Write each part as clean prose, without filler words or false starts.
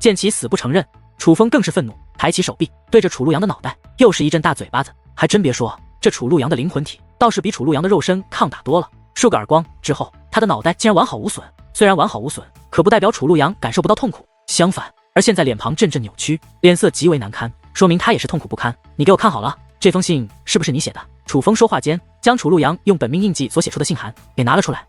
见其死不承认，楚风更是愤怒，抬起手臂对着楚陆阳的脑袋又是一阵大嘴巴子。还真别说，这楚陆阳的灵魂体倒是比楚陆阳的肉身抗打多了。数个耳光之后，他的脑袋竟然完好无损。虽然完好无损，可不代表楚陆阳感受不到痛苦，相反，而现在脸庞阵阵扭曲，脸色极为难堪，说明他也是痛苦不堪。你给我看好了，这封信是不是你写的？楚风说话间，将楚陆阳用本命印记所写出的信函给拿了出来。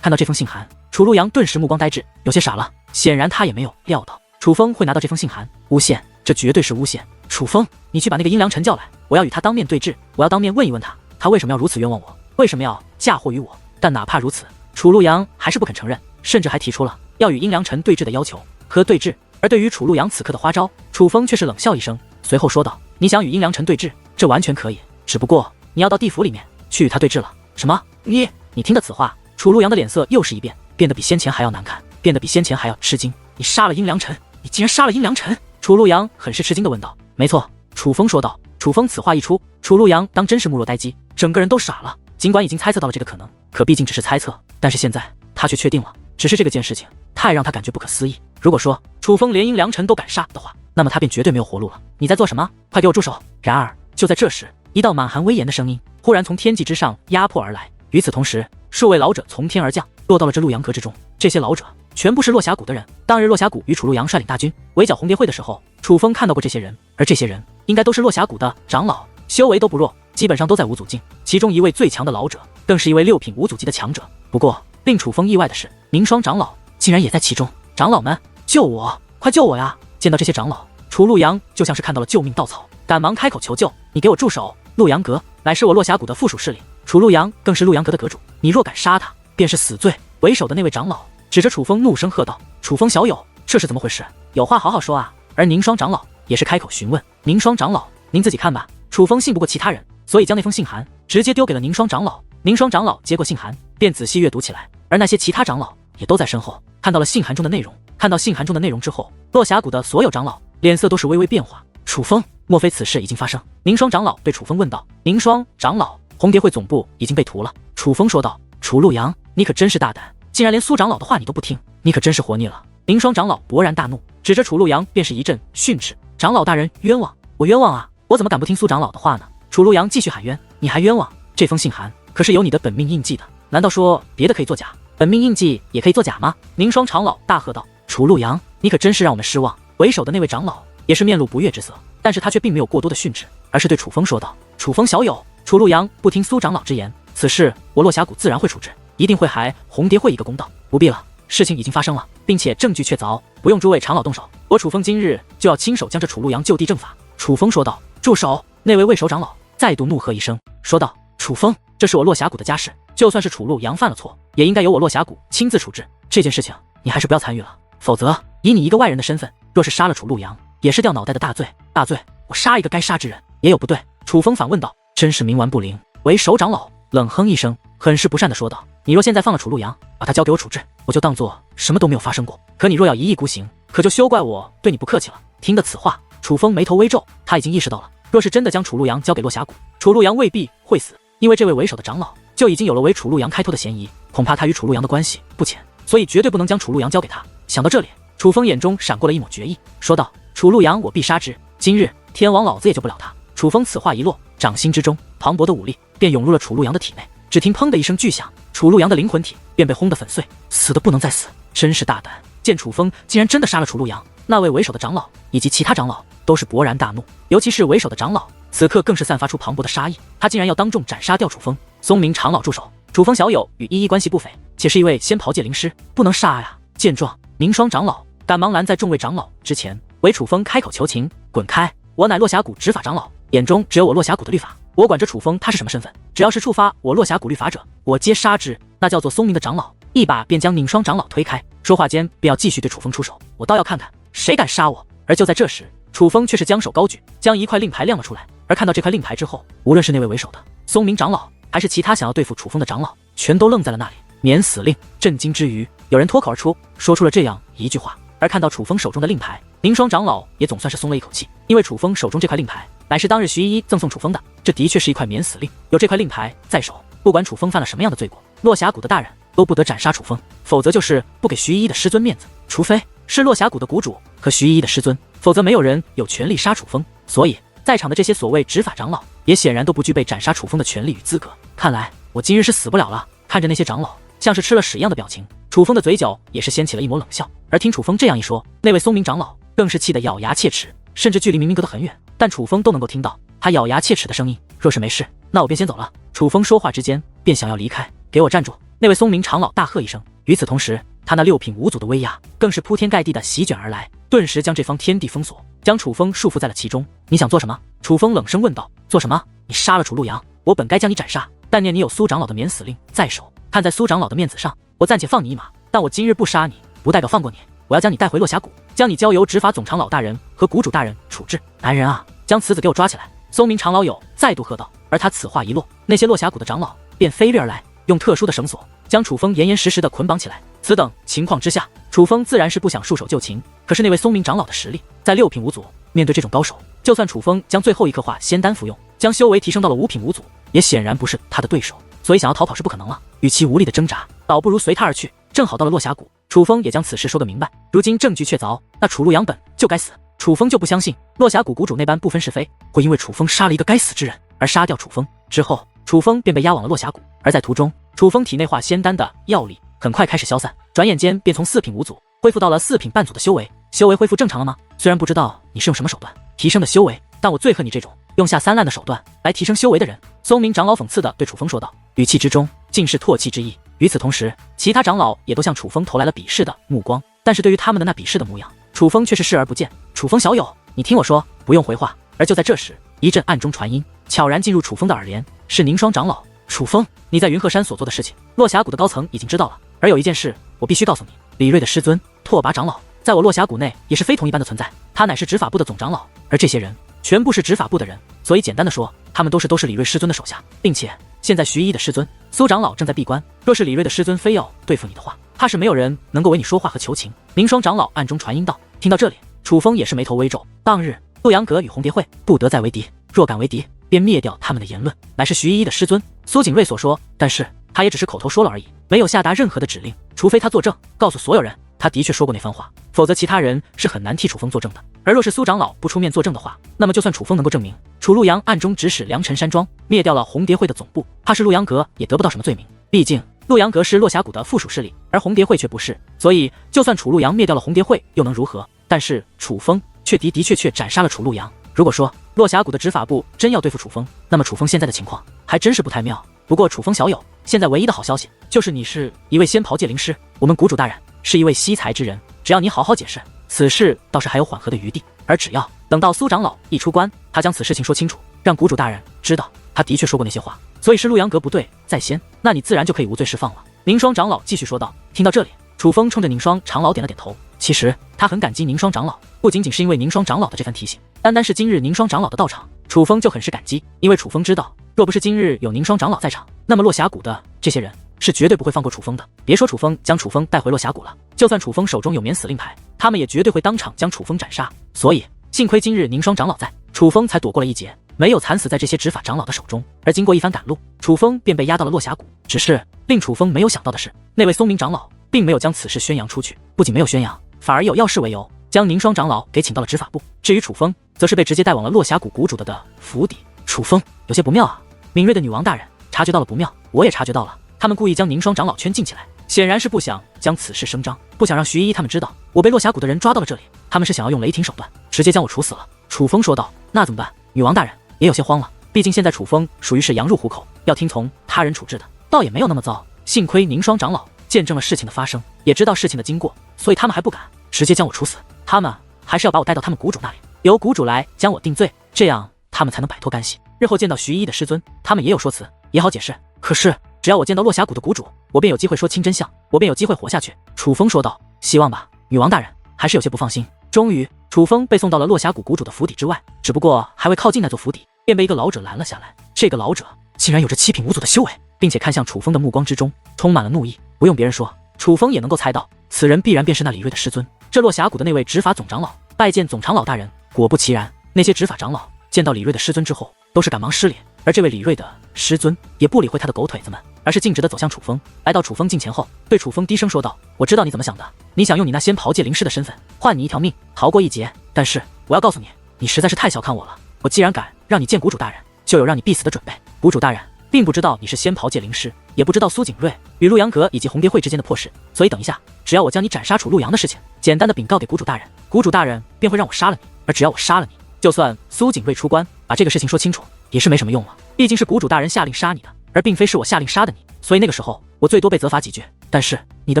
看到这封信函，楚陆阳顿时目光呆滞，有些傻了。显然他也没有料到楚风会拿到这封信函。诬陷，这绝对是诬陷！楚风，你去把那个殷良辰叫来，我要与他当面对质，我要当面问一问他，他为什么要如此冤枉我，为什么要嫁祸于我？但哪怕如此，楚陆阳还是不肯承认，甚至还提出了要与殷良辰对质的要求和对质。而对于楚陆阳此刻的花招，楚风却是冷笑一声，随后说道：“你想与殷良辰对质，这完全可以，只不过你要到地府里面去与他对质了。”什么？你听的此话，楚陆阳的脸色又是一变，变得比先前还要难看，变得比先前还要吃惊。你杀了殷良辰？你竟然杀了殷良辰？楚陆阳很是吃惊地问道。没错，楚风说道。楚风此话一出，楚陆阳当真是目若呆鸡，整个人都傻了。尽管已经猜测到了这个可能，可毕竟只是猜测，但是现在他却确定了。只是这件事情太让他感觉不可思议。如果说楚风连殷良辰都敢杀的话，那么他便绝对没有活路了。你在做什么？快给我住手！然而就在这时，一道满含威严的声音忽然从天际之上压迫而来。与此同时，数位老者从天而降，落到了这陆阳阁之中。这些老者全部是落峡谷的人。当日落峡谷与楚陆阳率领大军围剿红蝶会的时候，楚风看到过这些人，而这些人应该都是落峡谷的长老，修为都不弱，基本上都在五祖境。其中一位最强的老者，更是一位6品五祖级的强者。不过令楚风意外的是，宁霜长老竟然也在其中。长老们，救我！快救我呀！见到这些长老，楚陆阳就像是看到了救命稻草，赶忙开口求救：“你给我住手！陆阳阁乃是我落峡谷的附属势力，楚陆阳更是陆阳阁的阁主，你若敢杀他，便是死罪！”为首的那位长老指着楚风怒声喝道：“楚风小友，这是怎么回事？有话好好说啊！”而宁霜长老也是开口询问：“宁霜长老，您自己看吧。”楚风信不过其他人，所以将那封信函直接丢给了宁霜长老。宁霜长老接过信函，便仔细阅读起来，而那些其他长老也都在身后看到了信函中的内容。看到信函中的内容之后，落峡谷的所有长老脸色都是微微变化。楚风，莫非此事已经发生？宁霜长老对楚风问道。宁霜长老，红蝶会总部已经被屠了。楚风说道。楚陆阳，你可真是大胆，竟然连苏长老的话你都不听，你可真是活腻了。宁霜长老勃然大怒，指着楚陆阳便是一阵训斥：“长老大人冤枉，我冤枉啊！我怎么敢不听苏长老的话呢？”楚陆阳继续喊冤：“你还冤枉？这封信函可是有你的本命印记的，难道说别的可以作假，本命印记也可以作假吗？”宁霜长老大喝道：“楚陆阳，你可真是让我们失望！”为首的那位长老也是面露不悦之色，但是他却并没有过多的训斥，而是对楚风说道：“楚风小友，楚陆阳不听苏长老之言，此事我落峡谷自然会处置，一定会还红蝶会一个公道。不必了，事情已经发生了，并且证据确凿，不用诸位长老动手，我楚风今日就要亲手将这楚陆阳就地正法。”楚风说道。住手！那位魏首长老再度怒喝一声，说道：“楚风，这是我落峡谷的家事，就算是楚陆阳犯了错，也应该由我落峡谷亲自处置。这件事情你还是不要参与了，否则以你一个外人的身份，若是杀了楚陆阳，也是掉脑袋的大罪。大罪！我杀一个该杀之人，也有不对。”楚风反问道：“真是冥顽不灵。”为首长老冷哼一声，很是不善地说道：“你若现在放了楚陆阳，把他交给我处置，我就当做什么都没有发生过。可你若要一意孤行，可就休怪我对你不客气了。”听得此话，楚风眉头微皱，他已经意识到了，若是真的将楚陆阳交给落峡谷，楚陆阳未必会死，因为这位为首的长老就已经有了为楚陆阳开脱的嫌疑，恐怕他与楚陆阳的关系不浅，所以绝对不能将楚陆阳交给他。想到这里，楚风眼中闪过了一抹决意，说道：“楚陆阳我必杀之，今日天王老子也救不了他。”楚风此话一落，掌心之中磅礴的武力便涌入了楚陆阳的体内。只听砰的一声巨响，楚陆阳的灵魂体便被轰得粉碎，死的不能再死，真是大胆！见楚风竟然真的杀了楚陆阳，那位为首的长老以及其他长老都是勃然大怒，尤其是为首的长老，此刻更是散发出磅礴的杀意，他竟然要当众斩杀掉楚风。松明长老住手！楚风小友与依依关系不菲，且是一位仙袍界灵师，不能杀呀！见状，宁霜长老赶忙拦在众位长老之前，为楚风开口求情：“滚开！我乃落峡谷执法长老，眼中只有我落峡谷的律法，我管这楚风他是什么身份，只要是触发我落峡谷律法者，我皆杀之。”那叫做松明的长老一把便将宁霜长老推开，说话间便要继续对楚风出手：“我倒要看看谁敢杀我！”而就在这时，楚风却是将手高举，将一块令牌亮了出来。而看到这块令牌之后，无论是那位为首的松明长老，还是其他想要对付楚风的长老，全都愣在了那里。免死令！震惊之余，有人脱口而出，说出了这样一句话。而看到楚风手中的令牌，宁霜长老也总算是松了一口气，因为楚风手中这块令牌乃是当日徐依依赠送楚风的，这的确是一块免死令。有这块令牌在手，不管楚风犯了什么样的罪过，落峡谷的大人都不得斩杀楚风，否则就是不给徐依依的师尊面子。除非是落峡谷的谷主和徐一的师尊，否则没有人有权利杀楚风。所以，在场的这些所谓执法长老，也显然都不具备斩杀楚风的权利与资格。看来我今日是死不了了。看着那些长老像是吃了屎一样的表情，楚风的嘴角也是掀起了一抹冷笑。而听楚风这样一说，那位松明长老更是气得咬牙切齿，甚至距离明明隔得很远，但楚风都能够听到他咬牙切齿的声音。若是没事，那我便先走了。楚风说话之间便想要离开，给我站住！那位松明长老大喝一声。与此同时，他那6品五祖的威压更是铺天盖地的席卷而来，顿时将这方天地封锁，将楚风束缚在了其中。你想做什么？楚风冷声问道。做什么？你杀了楚陆阳，我本该将你斩杀，但念你有苏长老的免死令在手，看在苏长老的面子上，我暂且放你一马。但我今日不杀你，不代表放过你，我要将你带回落峡谷，将你交由执法总长老大人和谷主大人处置。男人啊，将此子给我抓起来！松明长老友再度喝道。而他此话一落，那些落峡谷的长老便飞掠而来，用特殊的绳索将楚风严严实实的捆绑起来。此等情况之下，楚风自然是不想束手就擒。可是那位松明长老的实力，在6品五祖，面对这种高手，就算楚风将最后一颗化仙丹服用，将修为提升到了5品五祖，也显然不是他的对手。所以想要逃跑是不可能了。与其无力的挣扎，倒不如随他而去。正好到了落峡谷，楚风也将此事说个明白。如今证据确凿，那楚陆阳本就该死。楚风就不相信落峡谷谷主那般不分是非，会因为楚风杀了一个该死之人而杀掉楚风。之后，楚风便被押往了落峡谷。而在途中，楚风体内化仙丹的药力很快开始消散，转眼间便从4品五祖恢复到了4品半祖的修为。修为恢复正常了吗？虽然不知道你是用什么手段提升的修为，但我最恨你这种用下三滥的手段来提升修为的人。松明长老讽刺地对楚风说道，语气之中尽是唾弃之意。与此同时，其他长老也都向楚风投来了鄙视的目光，但是对于他们的那鄙视的模样，楚风却是视而不见。楚风小友，你听我说，不用回话。而就在这时，一阵暗中传音悄然进入楚风的耳帘，是宁霜长老。楚风，你在云鹤山所做的事情，落峡谷的高层已经知道了。而有一件事，我必须告诉你，李锐的师尊拓跋长老，在我落峡谷内也是非同一般的存在。他乃是执法部的总长老，而这些人全部是执法部的人，所以简单的说，他们都是李锐师尊的手下，并且现在徐一的师尊苏长老正在闭关。若是李锐的师尊非要对付你的话，怕是没有人能够为你说话和求情。宁霜长老暗中传音道。听到这里，楚风也是眉头微皱。当日洛阳阁与红蝶会不得再为敌，若敢为敌，便灭掉他们的言论，乃是徐一的师尊苏景睿所说，但是他也只是口头说了而已，没有下达任何的指令，除非他作证告诉所有人他的确说过那番话，否则其他人是很难替楚风作证的。而若是苏长老不出面作证的话，那么就算楚风能够证明楚陆阳暗中指使良辰山庄灭掉了红蝶会的总部，怕是陆阳阁也得不到什么罪名。毕竟陆阳阁是落峡谷的附属势力，而红蝶会却不是，所以就算楚陆阳灭掉了红蝶会又能如何？但是楚风却的确斩杀了楚陆阳。如果说落峡谷的执法部真要对付楚风，那么楚风现在的情况还真是不太妙。不过楚风小友，现在唯一的好消息就是你是一位仙袍界灵师，我们谷主大人是一位惜才之人，只要你好好解释，此事倒是还有缓和的余地。而只要等到苏长老一出关，他将此事情说清楚，让谷主大人知道他的确说过那些话，所以是陆阳阁不对在先，那你自然就可以无罪释放了。宁霜长老继续说道。听到这里，楚风冲着宁霜长老点了点头。其实他很感激宁霜长老，不仅仅是因为宁霜长老的这番提醒，单单是今日宁霜长老的到场，楚风就很是感激。因为楚风知道，若不是今日有宁霜长老在场，那么落峡谷的这些人是绝对不会放过楚风的。别说楚风将楚风带回落峡谷了，就算楚风手中有免死令牌，他们也绝对会当场将楚风斩杀。所以幸亏今日宁霜长老在，楚风才躲过了一劫，没有惨死在这些执法长老的手中。而经过一番赶路，楚风便被押到了落峡谷。只是令楚风没有想到的是，那位松明长老并没有将此事宣扬出去，不仅没有宣扬，反而以有要事为由，将宁霜长老给请到了执法部。至于楚风，则是被直接带往了落峡谷谷主的府邸。楚风有些不妙啊！敏锐的女王大人察觉到了不妙，我也察觉到了。他们故意将宁霜长老圈禁起来，显然是不想将此事声张，不想让徐一他们知道我被落峡谷的人抓到了这里。他们是想要用雷霆手段，直接将我处死了。楚风说道。那怎么办？女王大人也有些慌了，毕竟现在楚风属于是羊入虎口，要听从他人处置的，倒也没有那么糟。幸亏宁霜长老见证了事情的发生，也知道事情的经过，所以他们还不敢直接将我处死，他们还是要把我带到他们谷主那里，由谷主来将我定罪，这样他们才能摆脱干系。日后见到徐一的师尊，他们也有说辞，也好解释。可是只要我见到落峡谷的谷主，我便有机会说清真相，我便有机会活下去。楚风说道。希望吧，女王大人还是有些不放心。终于，楚风被送到了落峡谷谷主的府邸之外，只不过还未靠近那座府邸，便被一个老者拦了下来。这个老者竟然有着7品五祖的修为，并且看向楚风的目光之中充满了怒意。不用别人说，楚风也能够猜到，此人必然便是那李锐的师尊，这落峡谷的那位执法总长老。拜见总长老大人。果不其然，那些执法长老见到李锐的师尊之后，都是赶忙施礼，而这位李锐的师尊也不理会他的狗腿子们，而是径直地走向楚风。来到楚风近前后，对楚风低声说道：“我知道你怎么想的，你想用你那仙袍界灵师的身份换你一条命，逃过一劫。但是我要告诉你，你实在是太小看我了。我既然敢让你见谷主大人，就有让你必死的准备。谷主大人并不知道你是仙袍界灵师，也不知道苏景睿与陆阳阁以及红蝶会之间的破事，所以等一下，只要我将你斩杀楚陆阳的事情简单的禀告给谷主大人，谷主大人便会让我杀了你。而只要我杀了你，就算苏景睿出关把这个事情说清楚，也是没什么用了。毕竟是谷主大人下令杀你的，而并非是我下令杀的你，所以那个时候我最多被责罚几句，但是你的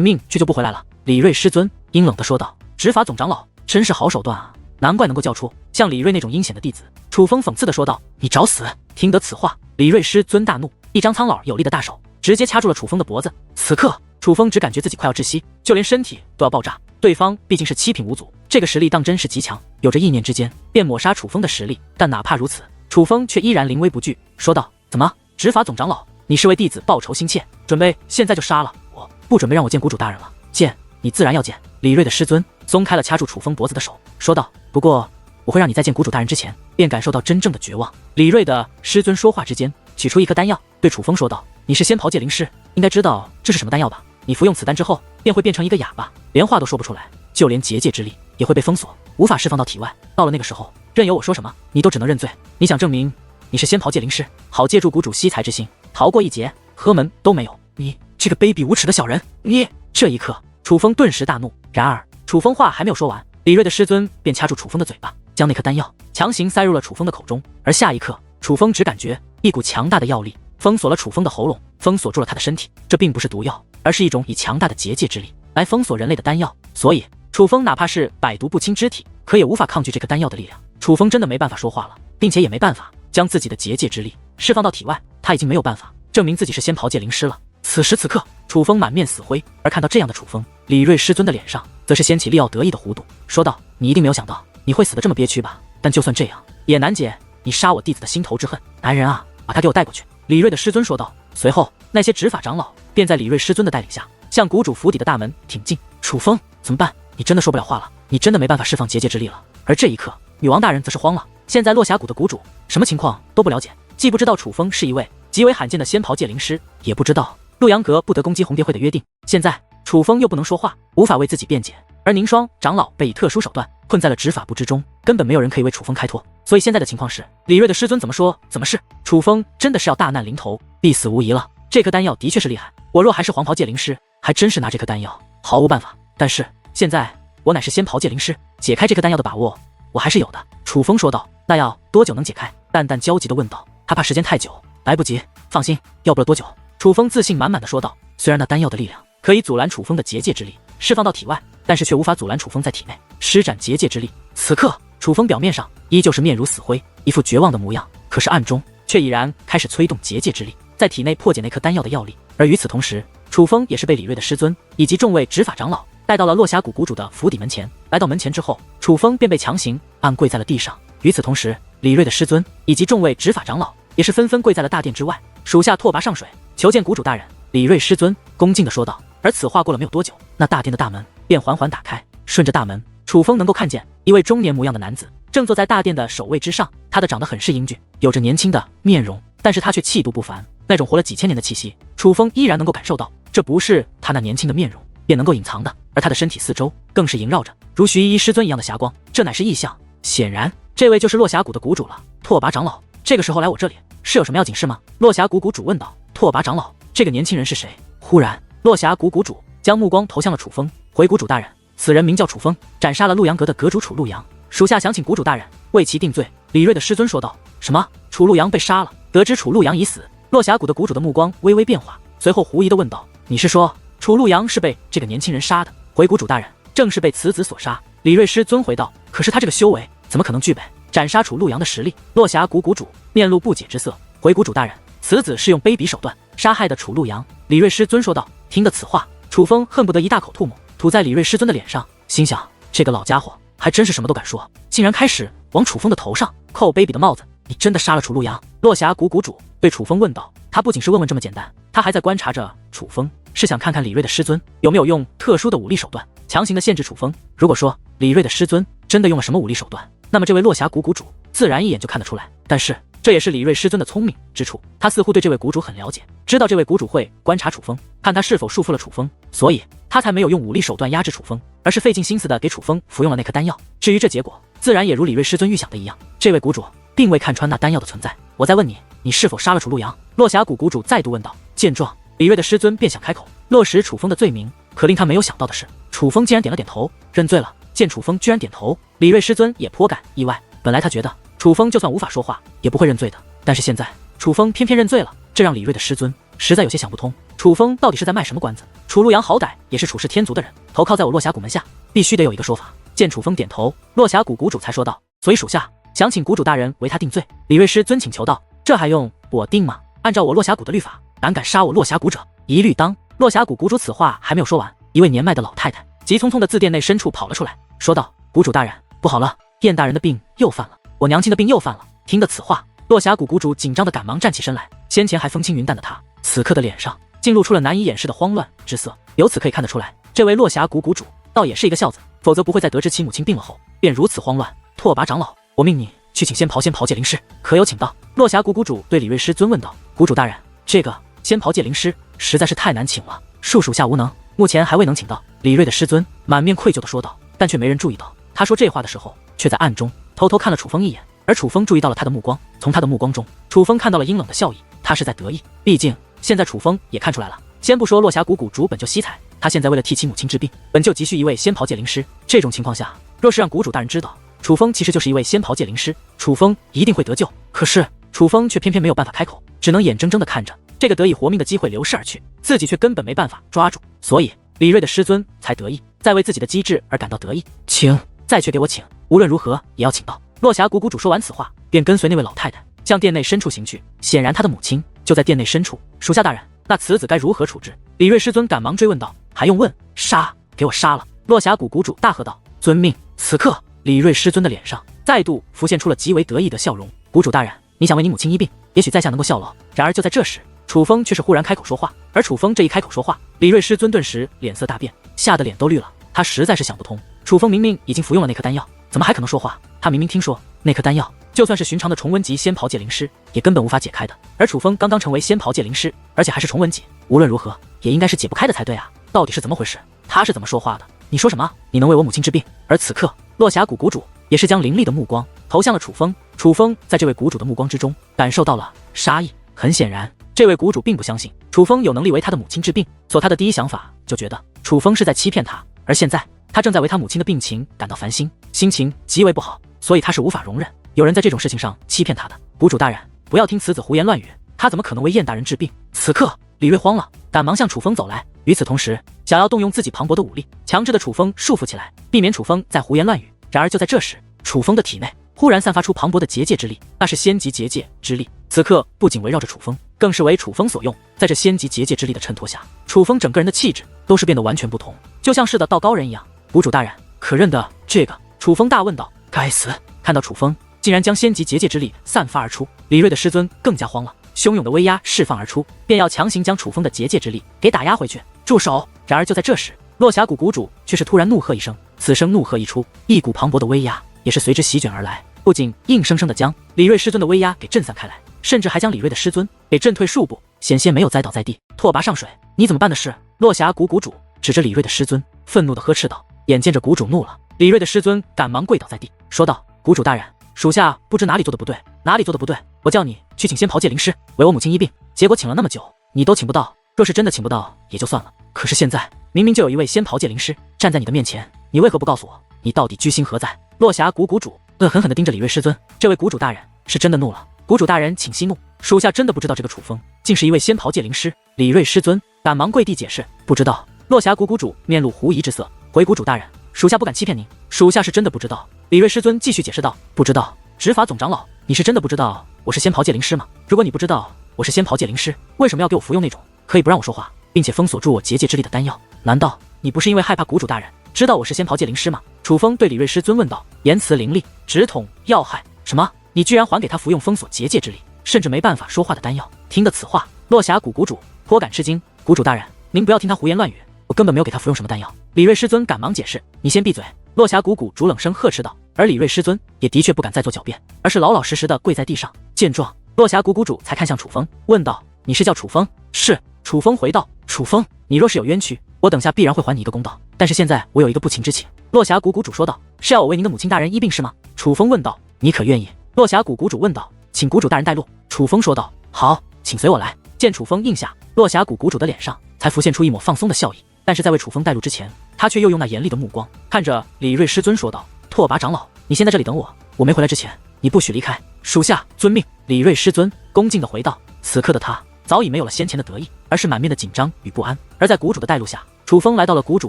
命却就不回来了。”李锐师尊阴冷地说道：“执法总长老真是好手段啊，难怪能够叫出像李锐那种阴险的弟子。”楚风讽刺地说道：“你找死！”听得此话，李锐师尊大怒，一张苍老有力的大手直接掐住了楚风的脖子。此刻，楚风只感觉自己快要窒息，就连身体都要爆炸。对方毕竟是7品无祖，这个实力当真是极强，有着意念之间便抹杀楚风的实力。但哪怕如此，楚风却依然临危不惧，说道：“怎么，执法总长老，你是为弟子报仇心切，准备现在就杀了我？不准备让我见谷主大人了？见你自然要见。”李锐的师尊松开了掐住楚风脖子的手，说道：“不过我会让你在见谷主大人之前，便感受到真正的绝望。”李锐的师尊说话之间，取出一颗丹药，对楚风说道：“你是仙袍界灵师，应该知道这是什么丹药吧？你服用此丹之后，便会变成一个哑巴，连话都说不出来，就连结界之力也会被封锁，无法释放到体外。到了那个时候，任由我说什么，你都只能认罪。你想证明你是仙袍界灵师，好借助谷主惜才之心逃过一劫，何门都没有！你这个卑鄙无耻的小人！你……”这一刻，楚风顿时大怒。然而，楚风话还没有说完，李锐的师尊便掐住楚风的嘴巴，将那颗丹药强行塞入了楚风的口中。而下一刻，楚风只感觉一股强大的药力封锁了楚风的喉咙，封锁住了他的身体。这并不是毒药，而是一种以强大的结界之力来封锁人类的丹药。所以，楚风哪怕是百毒不侵之体，可也无法抗拒这颗丹药的力量。楚风真的没办法说话了，并且也没办法将自己的结界之力释放到体外。他已经没有办法证明自己是仙袍界灵师了。此时此刻，楚风满面死灰，而看到这样的楚风，李锐师尊的脸上则是掀起利奥得意的弧度，说道：“你一定没有想到你会死得这么憋屈吧？但就算这样，也难解你杀我弟子的心头之恨。男人啊，把他给我带过去。”李锐的师尊说道。随后，那些执法长老便在李锐师尊的带领下，向谷主府邸的大门挺进。楚风，怎么办？你真的说不了话了？你真的没办法释放结界之力了？而这一刻，女王大人则是慌了。现在落峡谷的谷主什么情况都不了解，既不知道楚风是一位极为罕见的仙袍界灵师，也不知道陆阳阁不得攻击红蝶会的约定。现在楚风又不能说话，无法为自己辩解，而宁霜长老被以特殊手段困在了执法部之中，根本没有人可以为楚风开脱。所以现在的情况是，李锐的师尊怎么说怎么是。楚风真的是要大难临头，必死无疑了。这颗丹药的确是厉害，我若还是黄袍界灵师，还真是拿这颗丹药毫无办法。但是现在我乃是仙袍界灵师，解开这颗丹药的把握我还是有的。楚风说道。那要多久能解开？淡淡焦急地问道。他怕时间太久来不及，放心，要不了多久。楚风自信满满的说道。虽然那丹药的力量可以阻拦楚风的结界之力释放到体外，但是却无法阻拦楚风在体内施展结界之力。此刻，楚风表面上依旧是面如死灰，一副绝望的模样，可是暗中却已然开始催动结界之力，在体内破解那颗丹药的药力。而与此同时，楚风也是被李锐的师尊以及众位执法长老带到了落峡谷谷主的府邸门前。来到门前之后，楚风便被强行按跪在了地上。与此同时，李锐的师尊以及众位执法长老也是纷纷跪在了大殿之外，属下拓跋上水求见谷主大人。李锐师尊恭敬地说道。而此话过了没有多久，那大殿的大门便缓缓打开，顺着大门，楚风能够看见一位中年模样的男子正坐在大殿的首位之上。他的长得很是英俊，有着年轻的面容，但是他却气度不凡，那种活了几千年的气息，楚风依然能够感受到，这不是他那年轻的面容便能够隐藏的。而他的身体四周更是萦绕着如徐依依师尊一样的霞光，这乃是异象。显然，这位就是落峡谷的谷主了。拓跋长老，这个时候来我这里是有什么要紧事吗？落峡谷谷主问道。拓跋长老，这个年轻人是谁？忽然，落峡谷谷主将目光投向了楚风，回谷主大人，此人名叫楚风，斩杀了陆阳阁的阁主楚陆阳，属下想请谷主大人为其定罪。李锐的师尊说道。什么？楚陆阳被杀了？得知楚陆阳已死，落峡谷的谷主的目光微微变化，随后狐疑地问道：你是说楚陆阳是被这个年轻人杀的？回谷主大人，正是被此子所杀。李锐师尊回道。可是他这个修为怎么可能具备斩杀楚陆阳的实力？落峡谷谷主面露不解之色，回谷主大人，此子是用卑鄙手段杀害的楚陆阳。李锐师尊说道。听得此话，楚风恨不得一大口吐沫吐在李锐师尊的脸上，心想这个老家伙还真是什么都敢说，竟然开始往楚风的头上扣卑鄙的帽子。你真的杀了楚陆阳？落峡谷谷主对楚风问道。他不仅是问问这么简单，他还在观察着楚风，是想看看李锐的师尊有没有用特殊的武力手段强行的限制楚风。如果说李锐的师尊真的用了什么武力手段，那么这位落峡谷谷主自然一眼就看得出来。但是这也是李锐师尊的聪明之处，他似乎对这位谷主很了解，知道这位谷主会观察楚风，看他是否束缚了楚风，所以他才没有用武力手段压制楚风，而是费尽心思的给楚风服用了那颗丹药。至于这结果，自然也如李锐师尊预想的一样，这位谷主并未看穿那丹药的存在。我再问你，你是否杀了楚陆阳？落霞谷谷主再度问道。见状，李锐的师尊便想开口落实楚风的罪名，可令他没有想到的是，楚风竟然点了点头，认罪了。见楚风居然点头，李锐师尊也颇感意外。本来他觉得楚风就算无法说话，也不会认罪的，但是现在楚风偏偏认罪了，这让李锐的师尊实在有些想不通，楚风到底是在卖什么关子？楚陆阳好歹也是楚氏天族的人，投靠在我落霞谷门下，必须得有一个说法。见楚风点头，落霞谷谷主才说道：“所以属下想请谷主大人为他定罪。”李锐师尊请求道：“这还用我定吗？按照我落霞谷的律法，胆敢杀我落霞谷者，一律当。”落霞谷谷主此话还没有说完，一位年迈的老太太急匆匆的自殿内深处跑了出来，说道：“谷主大人，不好了，燕大人的病又犯了，我娘亲的病又犯了。”听得此话，落霞谷谷主紧张的赶忙站起身来，先前还风轻云淡的他，此刻的脸上竟露出了难以掩饰的慌乱之色。由此可以看得出来，这位落霞谷谷主倒也是一个孝子，否则不会在得知其母亲病了后便如此慌乱。拓跋长老，我命你去请仙袍界灵师，可有请到？落霞谷谷主对李锐师尊问道。谷主大人，这个仙袍界灵师实在是太难请了，属下无能，目前还未能请到。李锐的师尊满面愧疚的说道，但却没人注意到，他说这话的时候，却在暗中偷偷看了楚风一眼，而楚风注意到了他的目光，从他的目光中，楚风看到了阴冷的笑意，他是在得意。毕竟现在楚风也看出来了，先不说落霞谷谷主本就惜才，他现在为了替其母亲治病，本就急需一位仙袍界灵师。这种情况下，若是让谷主大人知道楚风其实就是一位仙袍界灵师，楚风一定会得救。可是楚风却偏偏没有办法开口，只能眼睁睁的看着这个得以活命的机会流逝而去，自己却根本没办法抓住，所以李锐的师尊才得意，在为自己的机智而感到得意。请，再去给我请，无论如何也要请到。落霞谷谷主说完此话，便跟随那位老太太向殿内深处行去，显然他的母亲就在殿内深处。属下大人，那此子该如何处置？李锐师尊赶忙追问道。还用问？杀！给我杀了！落霞谷谷主大喝道。遵命。此刻李锐师尊的脸上再度浮现出了极为得意的笑容。谷主大人，你想为你母亲医病，也许在下能够效劳。然而就在这时，楚风却是忽然开口说话，而楚风这一开口说话，李锐师尊顿时脸色大变，吓得脸都绿了。他实在是想不通，楚风明明已经服用了那颗丹药，怎么还可能说话？他明明听说那颗丹药就算是寻常的重温级仙袍界灵师也根本无法解开的，而楚风刚刚成为仙袍界灵师，而且还是重温级，无论如何也应该是解不开的才对啊！到底是怎么回事？他是怎么说话的？你说什么？你能为我母亲治病？而此刻落霞谷谷主也是将凌厉的目光投向了楚风，楚风在这位谷主的目光之中感受到了杀意。很显然，这位谷主并不相信楚风有能力为他的母亲治病，所他的第一想法就觉得楚风是在欺骗他，而现在他正在为他母亲的病情感到烦心，心情极为不好，所以他是无法容忍有人在这种事情上欺骗他的。谷主大人，不要听此子胡言乱语，他怎么可能为燕大人治病？此刻李锐慌了，赶忙向楚风走来，与此同时想要动用自己磅礴的武力，强制的楚风束缚起来，避免楚风再胡言乱语。然而就在这时，楚风的体内忽然散发出磅礴的结界之力，那是仙级结界之力，此刻不仅围绕着楚风，更是为楚风所用。在这仙级结界之力的衬托下，楚风整个人的气质都是变得完全不同，就像是的道高人一样。谷主大人，可认得这个？楚风大问道。该死！看到楚风竟然将仙级结界之力散发而出，李锐的师尊更加慌了，汹涌的威压释放而出，便要强行将楚风的结界之力给打压回去。住手！然而就在这时，落霞谷谷主却是突然怒喝一声，此声怒喝一出，一股磅礴的威压也是随之席卷而来，不仅硬生生的将李锐师尊的威压给震散开来，甚至还将李锐的师尊给震退数步，险些没有栽倒在地。拓跋上水，你怎么办的事？落霞谷谷主指着李锐的师尊，愤怒的呵斥道。眼见着谷主怒了，李锐的师尊赶忙跪倒在地，说道：谷主大人，属下不知哪里做的不对，哪里做的不对？我叫你去请仙袍界灵师为我母亲医病，结果请了那么久，你都请不到。若是真的请不到也就算了，可是现在明明就有一位仙袍界灵师站在你的面前，你为何不告诉我你到底居心何在？落霞谷谷主恶狠狠地盯着李锐师尊，这位谷主大人是真的怒了。谷主大人请息怒，属下真的不知道这个楚风竟是一位仙袍界灵师。李锐师尊赶忙跪地解释，不知道。落霞谷谷主面露狐疑之色，回谷主大人，属下不敢欺骗您，属下是真的不知道。李锐师尊继续解释道，不知道。执法总长老，你是真的不知道我是仙袍界灵师吗？如果你不知道我是仙袍界灵师，为什么要给我服用那种可以不让我说话并且封锁住我结界之力的丹药？难道你不是因为害怕谷主大人知道我是仙袍界灵师吗？楚风对李锐师尊问道，言辞凌厉，直捅要害。什么？你居然还给他服用封锁结界之力，甚至没办法说话的丹药？听得此话，落霞谷谷主颇感吃惊。谷主大人，您不要听他胡言乱语，我根本没有给他服用什么丹药。李锐师尊赶忙解释，你先闭嘴。落霞谷谷主冷声呵斥道。而李瑞师尊也的确不敢再做狡辩，而是老老实实的跪在地上。见状，落霞谷谷主才看向楚风，问道：“你是叫楚风？”“是。”楚风回道：“楚风，你若是有冤屈，我等下必然会还你一个公道。但是现在我有一个不情之请。”落霞谷谷主说道：“是要我为您的母亲大人医病是吗？”楚风问道：“你可愿意？”落霞谷谷主问道：“请谷主大人带路。”楚风说道：“好，请随我来。”见楚风应下，落霞谷谷主的脸上才浮现出一抹放松的笑意。但是在为楚风带路之前，他却又用那严厉的目光看着李瑞师尊说道：“拓跋长老，你先在这里等我，我没回来之前，你不许离开。”属下遵命。李瑞师尊恭敬地回道。此刻的他早已没有了先前的得意，而是满面的紧张与不安。而在谷主的带路下，楚风来到了谷主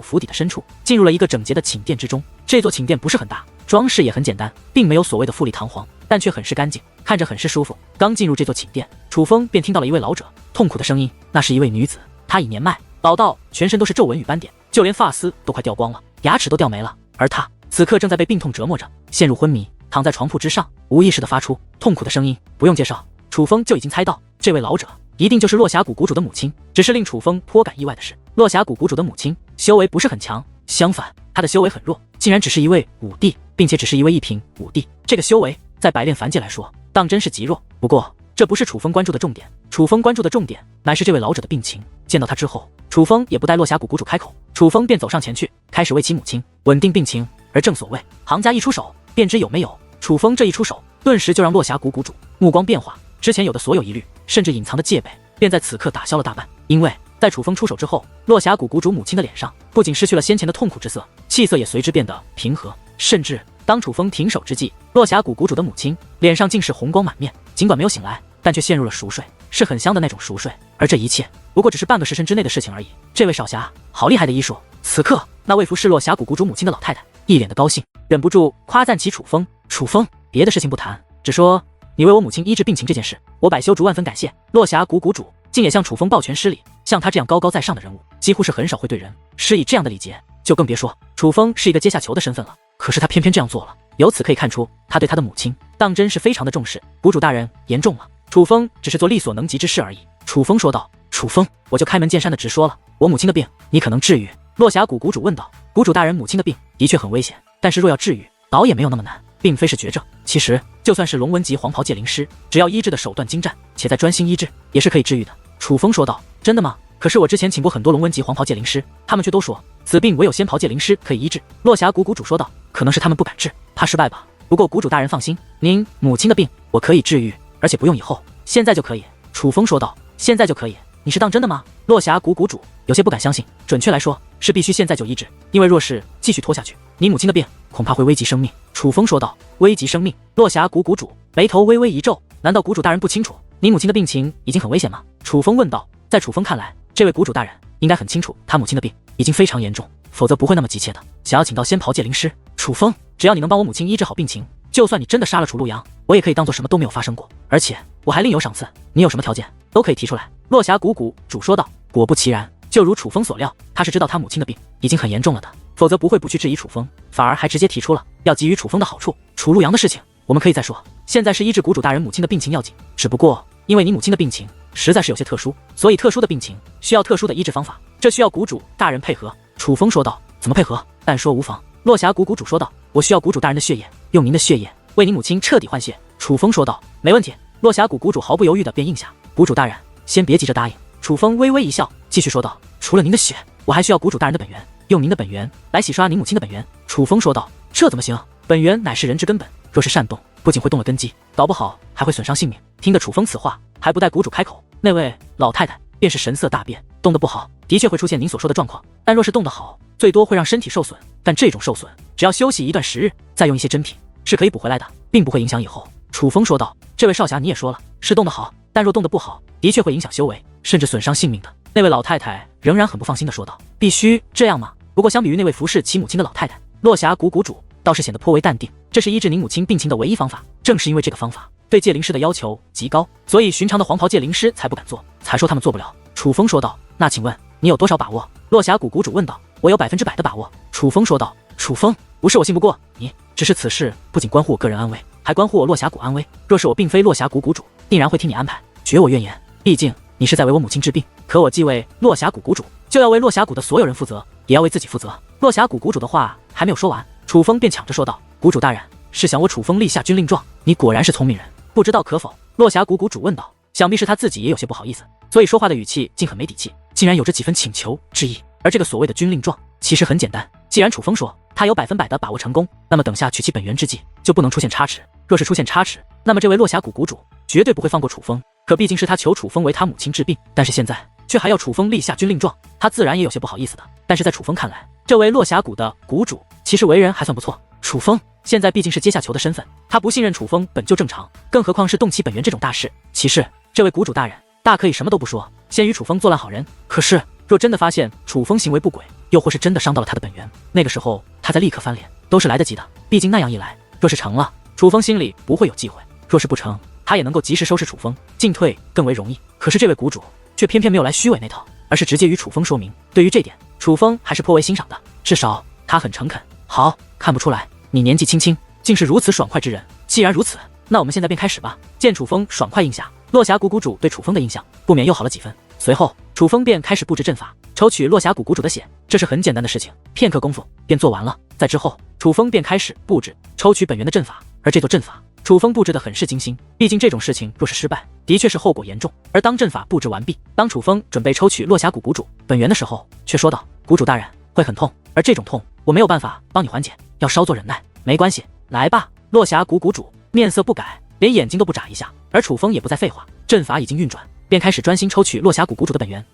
府邸的深处，进入了一个整洁的寝殿之中。这座寝殿不是很大，装饰也很简单，并没有所谓的富丽堂皇，但却很是干净，看着很是舒服。刚进入这座寝殿，楚风便听到了一位老者痛苦的声音，那是一位女子，她已年迈，老到全身都是皱纹与斑点，就连发丝都快掉光了，牙齿都掉没了。而她此刻正在被病痛折磨着，陷入昏迷，躺在床铺之上，无意识地发出痛苦的声音。不用介绍，楚风就已经猜到这位老者一定就是落霞谷谷主的母亲。只是令楚风颇感意外的是，落霞谷谷主的母亲修为不是很强，相反，她的修为很弱，竟然只是一位武帝，并且只是一位一品武帝。这个修为在百炼凡界来说，当真是极弱。不过这不是楚风关注的重点，楚风关注的重点乃是这位老者的病情。见到他之后，楚风也不待落霞谷谷主开口，楚风便走上前去，开始为其母亲稳定病情。而正所谓行家一出手便知有没有，楚风这一出手，顿时就让落霞谷谷主目光变化，之前有的所有疑虑，甚至隐藏的戒备，便在此刻打消了大半。因为在楚风出手之后，落霞谷谷主母亲的脸上不仅失去了先前的痛苦之色，气色也随之变得平和，甚至当楚风停手之际，落霞谷谷主的母亲脸上竟是红光满面，尽管没有醒来，但却陷入了熟睡，是很香的那种熟睡。而这一切不过只是半个时辰之内的事情而已。这位少侠好厉害的医术！此刻那位服侍落霞谷谷主母亲的老太太一脸的高兴，忍不住夸赞起楚风。楚风，别的事情不谈，只说你为我母亲医治病情这件事，我百修竹万分感谢。落霞谷谷主竟也向楚风抱拳施礼，像他这样高高在上的人物，几乎是很少会对人施以这样的礼节，就更别说楚风是一个阶下囚的身份了。可是他偏偏这样做了，由此可以看出，他对他的母亲当真是非常的重视。谷主大人言重了，楚风只是做力所能及之事而已。楚风说道。楚风，我就开门见山的直说了，我母亲的病你可能治愈？落霞谷谷主问道。谷主大人母亲的病的确很危险，但是若要治愈，倒也没有那么难，并非是绝症。其实就算是龙纹级黄袍界灵师，只要医治的手段精湛，且在专心医治，也是可以治愈的。楚风说道。真的吗？可是我之前请过很多龙纹级黄袍界灵师，他们却都说此病唯有仙袍界灵师可以医治。落霞谷谷主说道。可能是他们不敢治，怕失败吧。不过谷主大人放心，您母亲的病我可以治愈，而且不用以后，现在就可以。楚风说道。现在就可以？你是当真的吗？落霞谷谷主有些不敢相信。准确来说，是必须现在就医治，因为若是继续拖下去，你母亲的病恐怕会危及生命。楚风说道。危及生命？落霞谷谷主眉头微微一皱，难道谷主大人不清楚你母亲的病情已经很危险吗？楚风问道。在楚风看来，这位谷主大人应该很清楚他母亲的病已经非常严重，否则不会那么急切的想要请到仙袍界灵师。楚风，只要你能帮我母亲医治好病情，就算你真的杀了楚陆阳，我也可以当做什么都没有发生过，而且我还另有赏赐，你有什么条件都可以提出来。落霞谷谷主说道。果不其然，就如楚风所料，他是知道他母亲的病已经很严重了的，否则不会不去质疑楚风，反而还直接提出了要给予楚风的好处。楚陆阳的事情我们可以再说，现在是医治谷主大人母亲的病情要紧，只不过因为你母亲的病情实在是有些特殊，所以特殊的病情需要特殊的医治方法，这需要谷主大人配合。楚风说道。怎么配合？但说无妨。落霞谷谷主说道。我需要谷主大人的血液，用您的血液为你母亲彻底换血。楚风说道。没问题。落霞谷谷主毫不犹豫的便应下。谷主大人先别急着答应。楚风微微一笑，继续说道。除了您的血，我还需要谷主大人的本源，用您的本源来洗刷您母亲的本源。楚风说道。这怎么行？本源乃是人之根本，若是擅动，不仅会动了根基，搞不好还会损伤性命。听得楚风此话，还不待谷主开口，那位老太太便是神色大变。动得不好，的确会出现您所说的状况，但若是动得好，最多会让身体受损，但这种受损只要休息一段时日，再用一些珍品是可以补回来的，并不会影响以后。楚风说道。这位少侠你也说了，是动得好，但若动得不好，的确会影响修为，甚至损伤性命的。那位老太太仍然很不放心地说道。必须这样吗？不过相比于那位服侍其母亲的老太太，落霞谷谷主倒是显得颇为淡定。这是医治您母亲病情的唯一方法，正是因为这个方法对界灵师的要求极高，所以寻常的黄袍界灵师才不敢做，才说他们做不了。楚风说道。那请问你有多少把握？落霞谷谷主问道。我有100%的把握。楚风说道。楚风，不是我信不过你，只是此事不仅关乎我个人安危，还关乎我落霞谷安危。若是我并非落霞谷谷主，定然会听你安排，绝我怨言。毕竟你是在为我母亲治病，可我既为落霞谷谷主，就要为落霞谷的所有人负责，也要为自己负责。落霞谷谷主的话还没有说完，楚风便抢着说道。谷主大人，是想我楚风立下军令状？你果然是聪明人，不知道可否？落霞谷谷主问道。想必是他自己也有些不好意思，所以说话的语气竟很没底气，竟然有着几分请求之意。而这个所谓的军令状，其实很简单，既然楚风说他有100%的把握成功，那么等下取其本源之际就不能出现差池。若是出现差池，那么这位落霞谷谷主绝对不会放过楚风。可毕竟是他求楚风为他母亲治病，但是现在却还要楚风立下军令状，他自然也有些不好意思的。但是在楚风看来，这位落霞谷的谷主其实为人还算不错。楚风现在毕竟是阶下囚的身份，他不信任楚风本就正常，更何况是动其本源这种大事。其次，这位谷主大人大可以什么都不说，先与楚风做烂好人。可是若真的发现楚风行为不轨，又或是真的伤到了他的本源，那个时候他再立刻翻脸都是来得及的。毕竟那样一来，若是成了，楚风心里不会有忌讳；若是不成，他也能够及时收拾楚风，进退更为容易。可是这位谷主却偏偏没有来虚伪那套，而是直接与楚风说明。对于这点，楚风还是颇为欣赏的，至少他很诚恳。好，看不出来你年纪轻轻竟是如此爽快之人。既然如此，那我们现在便开始吧。见楚风爽快应下，落霞谷谷主对楚风的印象不免又好了几分。随后楚风便开始布置阵法，抽取落霞谷谷主的血，这是很简单的事情，片刻功夫便做完了。在之后，楚风便开始布置抽取本源的阵法，而这座阵法楚风布置得很是精心，毕竟这种事情若是失败，的确是后果严重。而当阵法布置完毕，当楚风准备抽取落霞谷谷主本源的时候，却说道：“谷主大人，会很痛，而这种痛我没有办法帮你缓解，要稍作忍耐。”没关系，来吧。落霞谷谷主面色不改，连眼睛都不眨一下。而楚风也不再废话，阵法已经运转，便开始专心抽取落霞谷谷主的本源。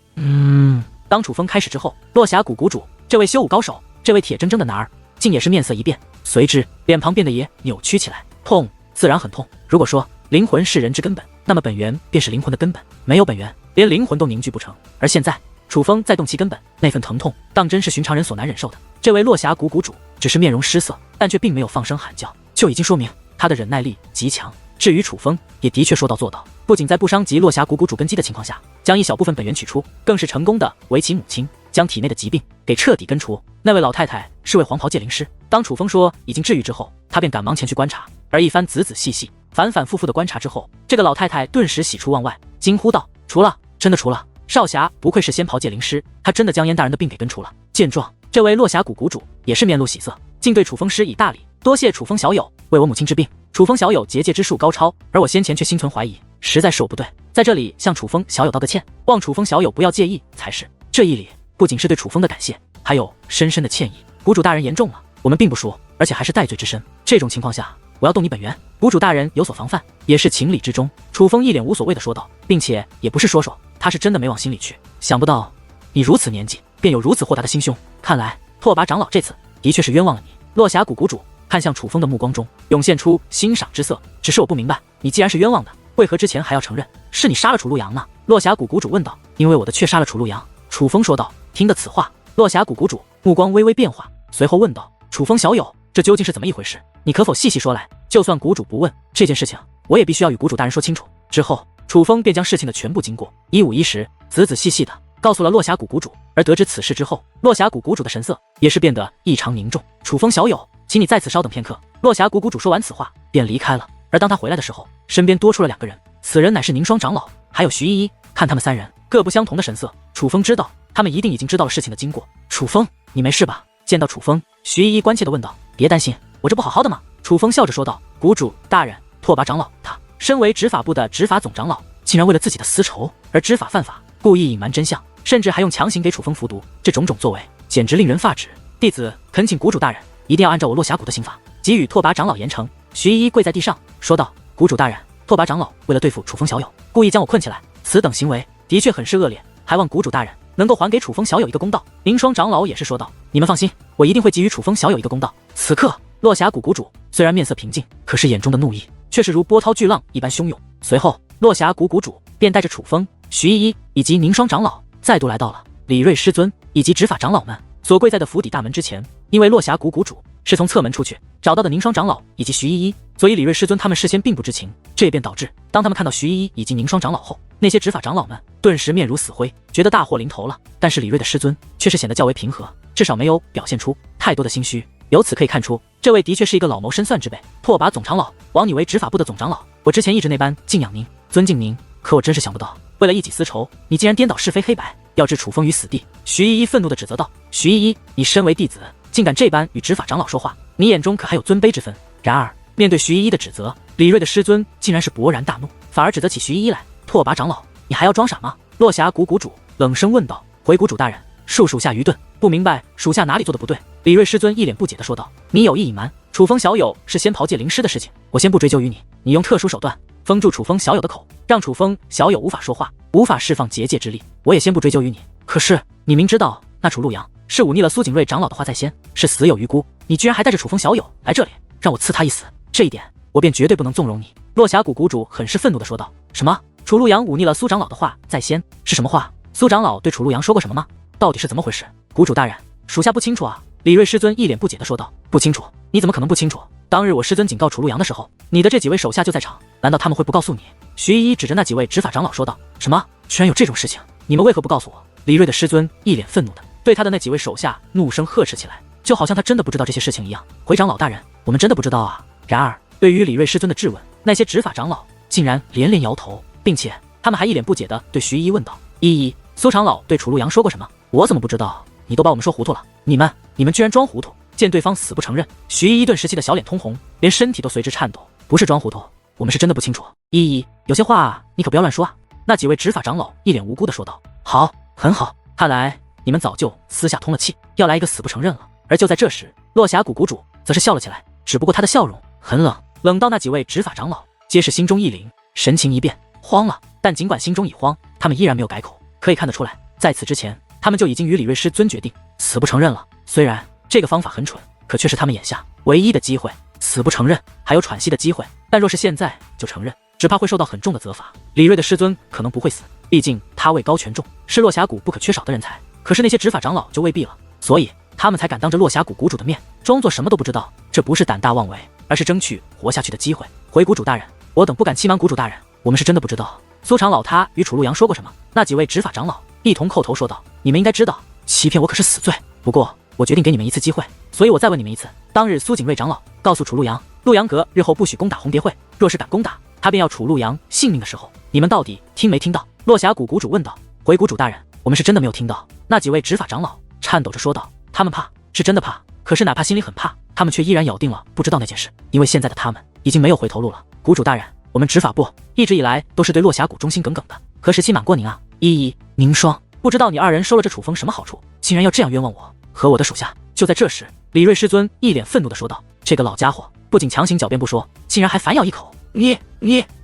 当楚风开始之后，落霞谷谷主这位修武高手，这位铁铮铮的男儿，竟也是面色一变，随之脸庞变得也扭曲起来。痛，自然很痛。如果说灵魂是人之根本，那么本源便是灵魂的根本，没有本源，连灵魂都凝聚不成。而现在楚风在动其根本，那份疼痛当真是寻常人所难忍受的。这位落霞谷谷主只是面容失色，但却并没有放声喊叫，就已经说明他的忍耐力极强。至于楚风，也的确说到做到，不仅在不伤及落霞谷谷主根基的情况下，将一小部分本源取出，更是成功的为其母亲将体内的疾病给彻底根除。那位老太太是位黄袍界灵师，当楚风说已经治愈之后，他便赶忙前去观察。而一番仔仔细细、反反复复的观察之后，这个老太太顿时喜出望外，惊呼道：“除了，真的除了！少侠不愧是仙袍界灵师，他真的将燕大人的病给根除了。”见状，这位落霞谷谷主也是面露喜色，竟对楚风施以大礼：“多谢楚风小友为我母亲治病。楚风小友结界之术高超，而我先前却心存怀疑，实在是我不对，在这里向楚风小友道个歉，望楚风小友不要介意才是。”这一礼不仅是对楚风的感谢，还有深深的歉意。谷主大人言重了，我们并不熟，而且还是戴罪之身，这种情况下我要动你本源，谷主大人有所防范也是情理之中。楚风一脸无所谓的说道，并且也不是说说，他是真的没往心里去。想不到你如此年纪便有如此豁达的心胸，看来拓跋长老这次的确是冤枉了你。落霞谷谷主看向楚风的目光中涌现出欣赏之色，只是我不明白，你既然是冤枉的，为何之前还要承认是你杀了楚陆阳呢？落霞谷谷主问道。因为我的确杀了楚陆阳，楚风说道。听得此话，落霞谷谷主目光微微变化，随后问道：“楚风小友，这究竟是怎么一回事？你可否细细说来？就算谷主不问，这件事情我也必须要与谷主大人说清楚。”之后，楚风便将事情的全部经过一五一十、仔仔细细的告诉了落霞谷谷主。而得知此事之后，落霞谷谷主的神色也是变得异常凝重。楚风小友，请你在此稍等片刻。落霞谷谷主说完此话便离开了。而当他回来的时候，身边多出了2个人，此人乃是宁霜长老还有徐依依。看他们3人各不相同的神色，楚风知道他们一定已经知道了事情的经过。楚风，你没事吧？见到楚风，徐依依关切地问道。别担心，我这不好好的吗？楚风笑着说道。谷主大人，拓跋长老他身为执法部的执法总长老，竟然为了自己的私仇而知法犯法，故意隐瞒真相，甚至还用强行给楚风服毒，这种种作为简直令人发指。弟子恳请谷主大人一定要按照我落峡谷的刑法给予拓跋长老严惩。徐依依跪在地上说道。谷主大人，拓跋长老为了对付楚风小友，故意将我困起来，此等行为的确很是恶劣，还望谷主大人能够还给楚风小友一个公道。宁霜长老也是说道。你们放心，我一定会给予楚风小友一个公道。此刻落峡谷谷主虽然面色平静，可是眼中的怒意却是如波涛巨浪一般汹涌。随后落峡谷谷主便带着楚风、徐依依以及宁霜长老再度来到了李瑞师尊以及执法长老们所跪在的府邸大门之前。因为落峡谷谷主是从侧门出去找到的宁霜长老以及徐依依，所以李瑞师尊他们事先并不知情，这也便导致当他们看到徐依依以及宁霜长老后，那些执法长老们顿时面如死灰，觉得大祸临头了。但是李瑞的师尊却是显得较为平和，至少没有表现出太多的心虚。由此可以看出，这位的确是一个老谋深算之辈。拓跋总长老，枉你为执法部的总长老，我之前一直那般敬仰您、尊敬您，可我真是想不到，为了一己私仇，你竟然颠倒是非黑白，要置楚风于死地。徐依依愤怒地指责道。徐依依，你身为弟子，竟敢这般与执法长老说话，你眼中可还有尊卑之分？然而面对徐依依的指责，李锐的师尊竟然是勃然大怒，反而指责起徐依依来。拓跋长老，你还要装傻吗？落霞谷谷主冷声问道。回谷主大人，属下愚钝，不明白属下哪里做的不对。李锐师尊一脸不解地说道。你有意隐瞒楚风小友是仙袍界灵师的事情，我先不追究于你。你用特殊手段封住楚风小友的口，让楚风小友无法说话，无法释放结界之力，我也先不追究于你。可是你明知道那楚陆阳是忤逆了苏景睿长老的话在先，是死有余辜，你居然还带着楚风小友来这里，让我赐他一死，这一点我便绝对不能纵容你。落霞谷谷主很是愤怒地说道。什么？楚陆阳忤逆了苏长老的话在先是什么话？苏长老对楚陆阳说过什么吗？到底是怎么回事？谷主大人，属下不清楚啊。李锐师尊一脸不解地说道。不清楚？你怎么可能不清楚？当日我师尊警告楚陆阳的时候，你的这几位手下就在场，难道他们会不告诉你？徐依依指着那几位执法长老说道。什么？居然有这种事情？你们为何不告诉我？李锐的师尊一脸愤怒的对他的那几位手下怒声呵斥起来，就好像他真的不知道这些事情一样。回长老大人，我们真的不知道啊。然而对于李锐师尊的质问，那些执法长老竟然连连摇头，并且他们还一脸不解地对徐依依问道。依依，苏长老对楚陆阳说过什么？我怎么不知道？你都把我们说糊涂了，你们居然装糊涂！见对方死不承认，徐依依顿时气得小脸通红，连身体都随之颤抖。不是装糊涂，我们是真的不清楚。依依，有些话你可不要乱说啊。那几位执法长老一脸无辜地说道。好，很好，看来你们早就私下通了气，要来一个死不承认了。而就在这时，落霞谷谷主则是笑了起来，只不过他的笑容很冷，冷到那几位执法长老皆是心中一凛，神情一变，慌了。但尽管心中已慌，他们依然没有改口。可以看得出来，在此之前他们就已经与李锐师尊决定死不承认了。虽然这个方法很蠢，可却是他们眼下唯一的机会。死不承认还有喘息的机会，但若是现在就承认，只怕会受到很重的责罚。李锐的师尊可能不会死，毕竟他位高权重，是落霞谷不可缺少的人才。可是那些执法长老就未必了，所以他们才敢当着落霞谷谷主的面装作什么都不知道。这不是胆大妄为，而是争取活下去的机会。回谷主大人，我等不敢欺瞒谷主大人，我们是真的不知道苏长老他与楚陆阳说过什么。那几位执法长老一同叩头说道。你们应该知道，欺骗我可是死罪。不过我决定给你们一次机会，所以我再问你们一次。当日苏景睿长老告诉楚陆阳，陆阳阁日后不许攻打红蝶会，若是敢攻打，他便要楚陆阳性命的时候，你们到底听没听到？落霞谷谷主问道。回谷主大人，我们是真的没有听到。那几位执法长老颤抖着说道。他们怕，是真的怕，可是哪怕心里很怕，他们却依然咬定了不知道那件事，因为现在的他们已经没有回头路了。谷主大人，我们执法部一直以来都是对落霞谷忠心耿耿的，何时欺瞒过您啊？依依，宁霜，不知道你二人收了这楚风什么好处，竟然要这样冤枉我和我的属下。就在这时，李锐师尊一脸愤怒地说道。这个老家伙不仅强行狡辩不说，竟然还反咬一口。你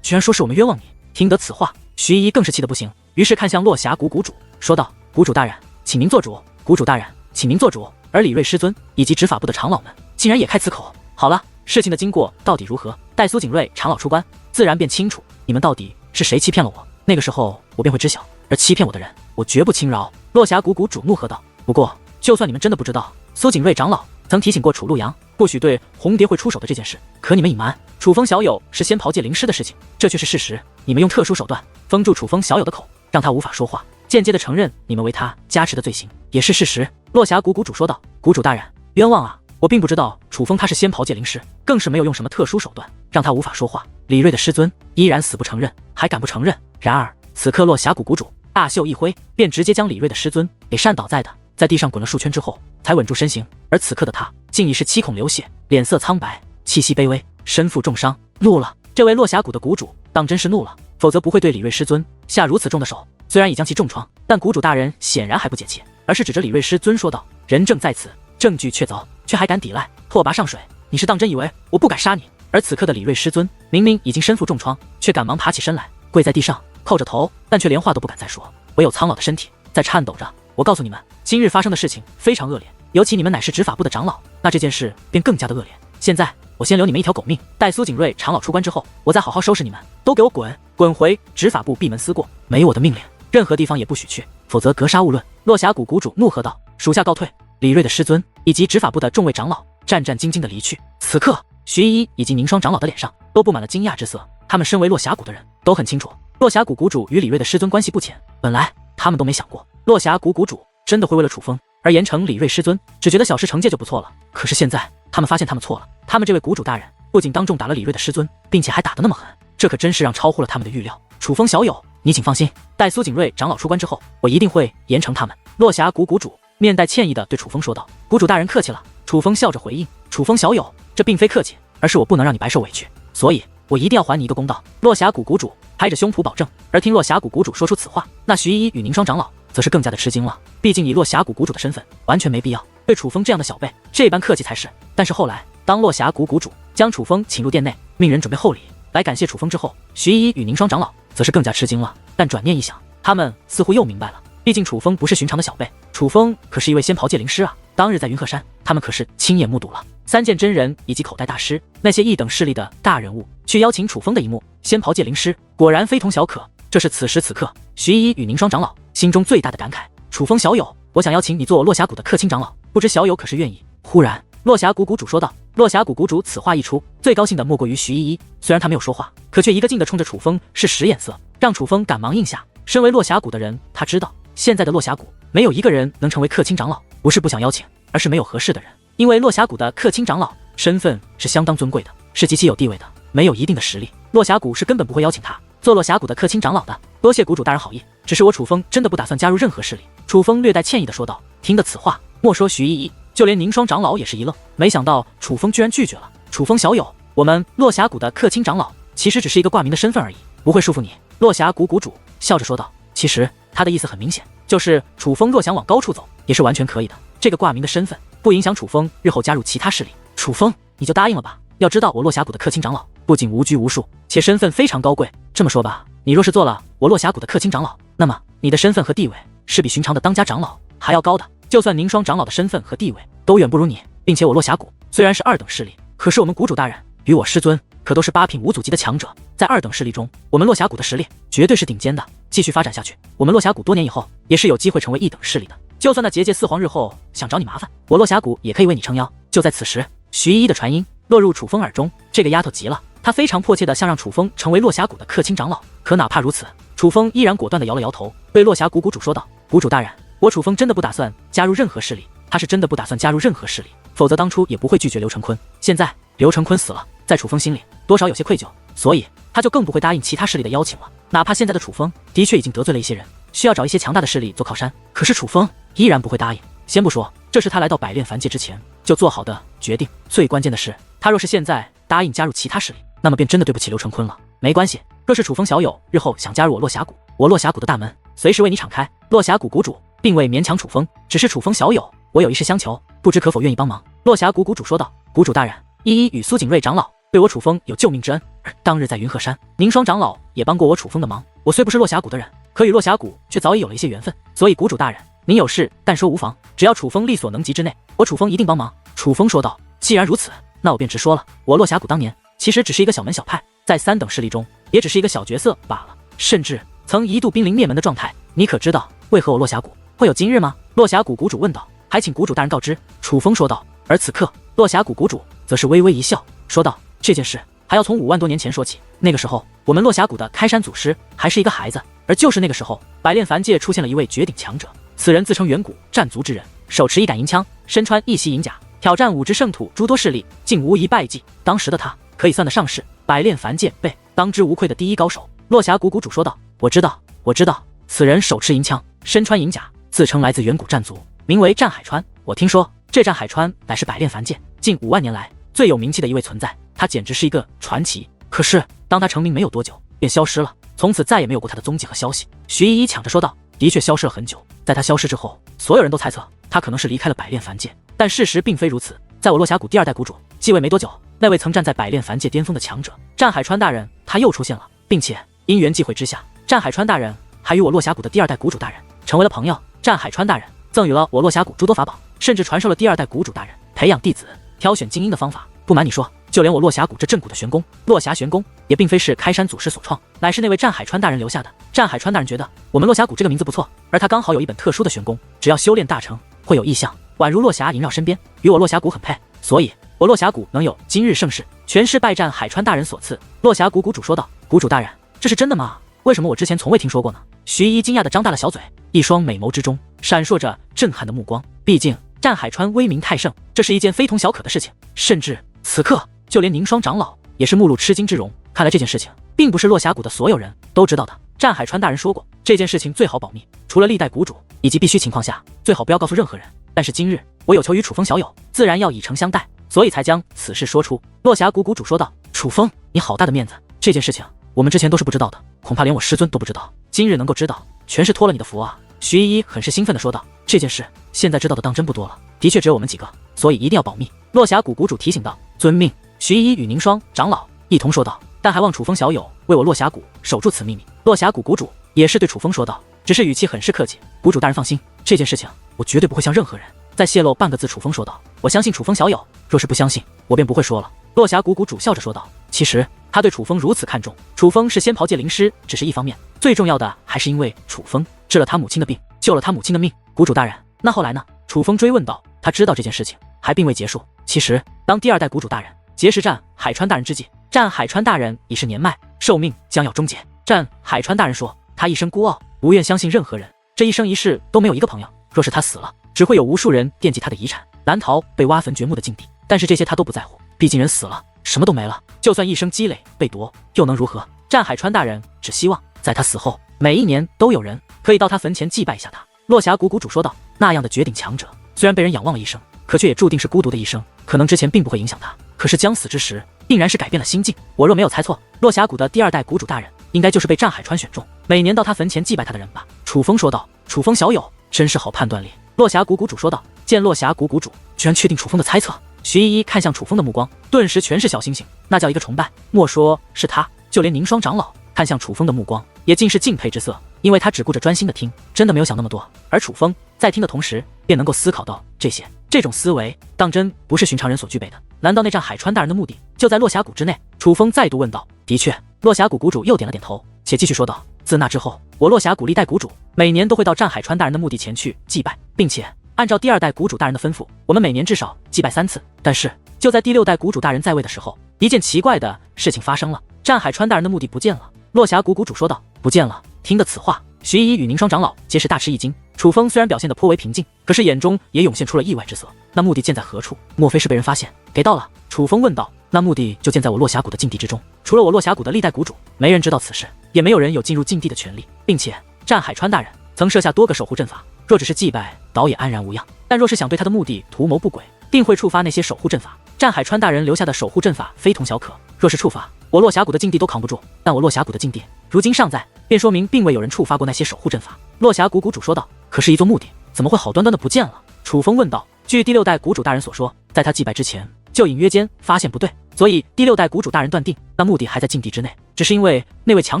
居然说是我们冤枉你！听得此话，徐依依更是气得不行，于是看向落霞谷谷主说道。谷主大人，请您做主。谷主大人，请您做主。而李锐师尊以及执法部的长老们竟然也开此口。好了，事情的经过到底如何，待苏景睿长老出关，自然便清楚你们到底是谁欺骗了我，那个时候我便会知晓，而欺骗我的人我绝不轻饶。落霞谷谷主怒喝道。不过就算你们真的不知道，苏景睿长老曾提醒过楚陆阳不许对红蝶会出手的这件事，可你们隐瞒楚风小友是仙袍界灵师的事情，这却是事实。你们用特殊手段封住楚风小友的口，让他无法说话，间接的承认你们为他加持的罪行，也是事实。落霞谷谷主说道。谷主大人，冤枉啊！我并不知道楚风他是仙袍界灵师，更是没有用什么特殊手段让他无法说话。李锐的师尊依然死不承认，还敢不承认？然而此刻落霞谷谷主大袖一挥，便直接将李锐的师尊给扇倒在地上滚了数圈之后，才稳住身形。而此刻的他竟已是七孔流血，脸色苍白，气息卑微，身负重伤。怒了！这位落霞谷的谷主当真是怒了，否则不会对李锐师尊下如此重的手。虽然已将其重创，但谷主大人显然还不解气，而是指着李锐师尊说道。人证在此，证据确凿，却还敢抵赖，拓跋上水，你是当真以为我不敢杀你？而此刻的李锐师尊明明已经身负重创，却赶忙爬起身来，跪在地上，叩着头，但却连话都不敢再说，唯有苍老的身体在颤抖着。我告诉你们，今日发生的事情非常恶劣，尤其你们乃是执法部的长老，那这件事便更加的恶劣。现在我先留你们一条狗命，待苏景睿长老出关之后，我再好好收拾你们，都给我滚回执法部闭门思过，没我的命令，任何地方也不许去，否则格杀勿论。落霞谷谷主怒喝道。属下告退。李锐的师尊以及执法部的众位长老战战兢兢地离去。此刻徐依依以及宁霜长老的脸上都布满了惊讶之色，他们身为落霞谷的人都很清楚，落霞谷谷主与李锐的师尊关系不浅，本来他们都没想过落霞谷谷主真的会为了楚风而严惩李锐师尊，只觉得小事惩戒就不错了。可是现在他们发现他们错了，他们这位谷主大人不仅当众打了李锐的师尊，并且还打得那么狠，这可真是让超乎了他们的预料。楚风小友，你请放心，待苏景睿长老出关之后，我一定会严惩他们。落霞谷谷主面带歉意地对楚风说道。谷主大人客气了。楚风笑着回应。楚风小友，这并非客气，而是我不能让你白受委屈，所以我一定要还你一个公道。落峡谷谷主拍着胸脯保证。而听落峡谷谷主说出此话，那徐依依与宁霜长老则是更加的吃惊了。毕竟以落峡谷谷主的身份，完全没必要对楚风这样的小辈这般客气才是。但是后来，当落峡谷谷主将楚风请入殿内，命人准备厚礼来感谢楚风之后，徐依依与宁霜长老则是更加吃惊了。但转念一想，他们似乎又明白了。毕竟楚风不是寻常的小辈，楚风可是一位仙袍界灵师啊！当日在云鹤山，他们可是亲眼目睹了三剑真人以及口袋大师那些一等势力的大人物去邀请楚风的一幕。仙袍界灵师果然非同小可，这是此时此刻徐依依与宁霜长老心中最大的感慨。楚风小友，我想邀请你做我落峡谷的客卿长老，不知小友可是愿意？忽然，落峡谷谷主说道。落峡谷谷主此话一出，最高兴的莫过于徐依依。虽然他没有说话，可却一个劲的冲着楚风是使眼色，让楚风赶忙应下。身为落峡谷的人，他知道现在的落峡谷没有一个人能成为客卿长老，不是不想邀请，而是没有合适的人。因为落峡谷的客卿长老身份是相当尊贵的，是极其有地位的，没有一定的实力，落峡谷是根本不会邀请他做落峡谷的客卿长老的。多谢谷主大人好意，只是我楚风真的不打算加入任何势力。楚风略带歉意的说道。听得此话，莫说徐依依，就连宁霜长老也是一愣，没想到楚风居然拒绝了。楚风小友，我们落峡谷的客卿长老其实只是一个挂名的身份而已，不会束缚你。落峡谷谷主笑着说道。其实他的意思很明显，就是楚风若想往高处走，也是完全可以的。这个挂名的身份不影响楚风日后加入其他势力。楚风，你就答应了吧。要知道我落峡谷的客卿长老不仅无拘无束，且身份非常高贵。这么说吧，你若是做了我落峡谷的客卿长老，那么你的身份和地位是比寻常的当家长老还要高的。就算宁霜长老的身份和地位都远不如你，并且我落峡谷虽然是二等势力，可是我们谷主大人与我师尊可都是8品无祖级的强者，在二等势力中，我们落峡谷的实力绝对是顶尖的。继续发展下去，我们落峡谷多年以后也是有机会成为一等势力的。就算那结界四皇日后想找你麻烦，我落峡谷也可以为你撑腰。就在此时，徐依依的传音落入楚风耳中，这个丫头急了，她非常迫切的想让楚风成为落峡谷的客卿长老。可哪怕如此，楚风依然果断的摇了摇头，对落峡谷谷主说道：谷主大人，我楚风真的不打算加入任何势力，他是真的不打算加入任何势力，否则当初也不会拒绝刘成坤。现在刘成坤死了，在楚风心里多少有些愧疚，所以他就更不会答应其他势力的邀请了。哪怕现在的楚风的确已经得罪了一些人，需要找一些强大的势力做靠山，可是楚风依然不会答应。先不说这是他来到百炼凡界之前就做好的决定，最关键的是他若是现在答应加入其他势力，那么便真的对不起刘成坤了。没关系，若是楚风小友日后想加入我落峡谷，我落峡谷的大门随时为你敞开。落峡谷谷主并未勉强楚风，只是楚风小友，我有一事相求，不知可否愿意帮忙。落峡谷谷主说道。谷主大人，依依与苏景睿长老对我楚风有救命之恩，而当日在云鹤山，宁霜长老也帮过我楚风的忙。我虽不是落峡谷的人，可与落峡谷却早已有了一些缘分，所以谷主大人，您有事但说无妨，只要楚风力所能及之内，我楚风一定帮忙。楚风说道。既然如此，那我便直说了，我落峡谷当年其实只是一个小门小派，在3等势力中也只是一个小角色罢了，甚至曾一度濒临灭门的状态。你可知道为何我落峡谷会有今日吗？落峡谷谷主问道。还请谷主大人告知。楚风说道。而此刻落峡谷谷主则是微微一笑，说道：这件事还要从5万多年前说起。那个时候，我们落峡谷的开山祖师还是一个孩子，而就是那个时候，百炼凡界出现了一位绝顶强者。此人自称远古战族之人，手持一杆银枪，身穿一袭银甲，挑战5支圣土诸多势力，竟无一败绩。当时的他可以算得上是百炼凡界辈当之无愧的第一高手。落峡谷谷主说道。我知道，此人手持银枪，身穿银甲，自称来自远古战族，名为战海川。我听说这战海川乃是百炼凡界近5万年来最有名气的一位存在，他简直是一个传奇。可是当他成名没有多久便消失了，从此再也没有过他的踪迹和消息。徐依依抢着说道。的确消失了很久，在他消失之后，所有人都猜测他可能是离开了百炼凡界，但事实并非如此。在我落峡谷第2代谷主继位没多久，那位曾站在百炼凡界巅峰的强者战海川大人他又出现了，并且因缘际会之下，战海川大人还与我落峡谷的第2代谷主大人成为了朋友。战海川大人赠予了我落峡谷诸多法宝，甚至传授了第2代谷主大人培养弟子、挑选精英的方法。不瞒你说，就连我落峡谷这镇谷的玄功落霞玄功，也并非是开山祖师所创，乃是那位战海川大人留下的。战海川大人觉得我们落峡谷这个名字不错，而他刚好有一本特殊的玄功，只要修炼大成，会有异象，宛如落霞萦绕身边，与我落峡谷很配，所以我落峡谷能有今日盛世，全是拜战海川大人所赐。落峡谷谷主说道。谷主大人，这是真的吗？为什么我之前从未听说过呢？徐一惊讶地张大了小嘴，一双美眸之中闪烁着震撼的目光。毕竟战海川威名太盛，这是一件非同小可的事情，甚至此刻就连宁霜长老也是目露吃惊之容。看来这件事情并不是落峡谷的所有人都知道的。战海川大人说过，这件事情最好保密，除了历代谷主以及必须情况下，最好不要告诉任何人。但是今日我有求于楚风小友，自然要以诚相待，所以才将此事说出。落霞谷谷主说道：“楚风，你好大的面子！这件事情我们之前都是不知道的，恐怕连我师尊都不知道。今日能够知道，全是托了你的福啊！”徐依依很是兴奋地说道：“这件事现在知道的当真不多了，的确只有我们几个，所以一定要保密。”落霞谷谷主提醒道：“遵命。”徐依依与宁霜长老一同说道：“但还望楚风小友为我落霞谷守住此秘密。”落霞谷谷主也是对楚风说道，只是语气很是客气：“谷主大人放心，这件事情我绝对不会向任何人再泄露半个字。”楚风说道：“我相信楚风小友，若是不相信，我便不会说了。”落霞谷谷主笑着说道：“其实他对楚风如此看重，楚风是仙袍界灵师只是一方面，最重要的还是因为楚风治了他母亲的病，救了他母亲的命。谷主大人，那后来呢？”楚风追问道。他知道这件事情还并未结束。其实当第二代谷主大人结识战海川大人之际，战海川大人已是年迈，寿命将要终结。战海川大人说，他一生孤傲，不愿相信任何人，这一生一世都没有一个朋友。若是他死了，只会有无数人惦记他的遗产，难逃被挖坟掘墓的境地。但是这些他都不在乎，毕竟人死了，什么都没了，就算一生积累被夺，又能如何？战海川大人只希望在他死后，每一年都有人可以到他坟前祭拜一下他。落霞谷谷主说道：“那样的绝顶强者，虽然被人仰望了一生，可却也注定是孤独的一生。可能之前并不会影响他，可是将死之时，定然是改变了心境。我若没有猜错，落霞谷的第二代谷主大人，应该就是被战海川选中，每年到他坟前祭拜他的人吧？”楚风说道。楚风小友真是好判断力。落霞谷谷主说道。见落霞谷谷主居然确定楚风的猜测，徐依依看向楚风的目光顿时全是小星星，那叫一个崇拜。莫说是他，就连宁霜长老看向楚风的目光也尽是敬佩之色，因为他只顾着专心的听，真的没有想那么多。而楚风在听的同时，便能够思考到这些，这种思维当真不是寻常人所具备的。难道那战海川大人的目的就在落霞谷之内？楚风再度问道。的确。落霞谷谷主又点了点头，且继续说道：“自那之后，我落霞谷历代谷主每年都会到战海川大人的墓地前去祭拜，并且按照第二代谷主大人的吩咐，我们每年至少祭拜3次。但是就在第6代谷主大人在位的时候，一件奇怪的事情发生了，战海川大人的墓地不见了。”落霞谷谷主说道。不见了。听得此话，徐依依与宁霜长老皆是大吃一惊。楚风虽然表现得颇为平静，可是眼中也涌现出了意外之色。那墓地建在何处？莫非是被人发现给盗了？楚风问道。那墓地就建在我落霞谷的禁地之中，除了我落霞谷的历代谷主，没人知道此事，也没有人有进入禁地的权利，并且战海川大人曾设下多个守护阵法，若只是祭拜，倒也安然无恙，但若是想对他的目的图谋不轨，定会触发那些守护阵法。战海川大人留下的守护阵法非同小可，若是触发，我落霞谷的禁地都扛不住。但我落霞谷的禁地如今尚在，便说明并未有人触发过那些守护阵法。落霞谷谷主说道。可是，一座墓地怎么会好端端的不见了？楚风问道。据第6代谷主大人所说，在他祭拜之前，就隐约间发现不对，所以第6代谷主大人断定那墓地还在禁地之内，只是因为那位强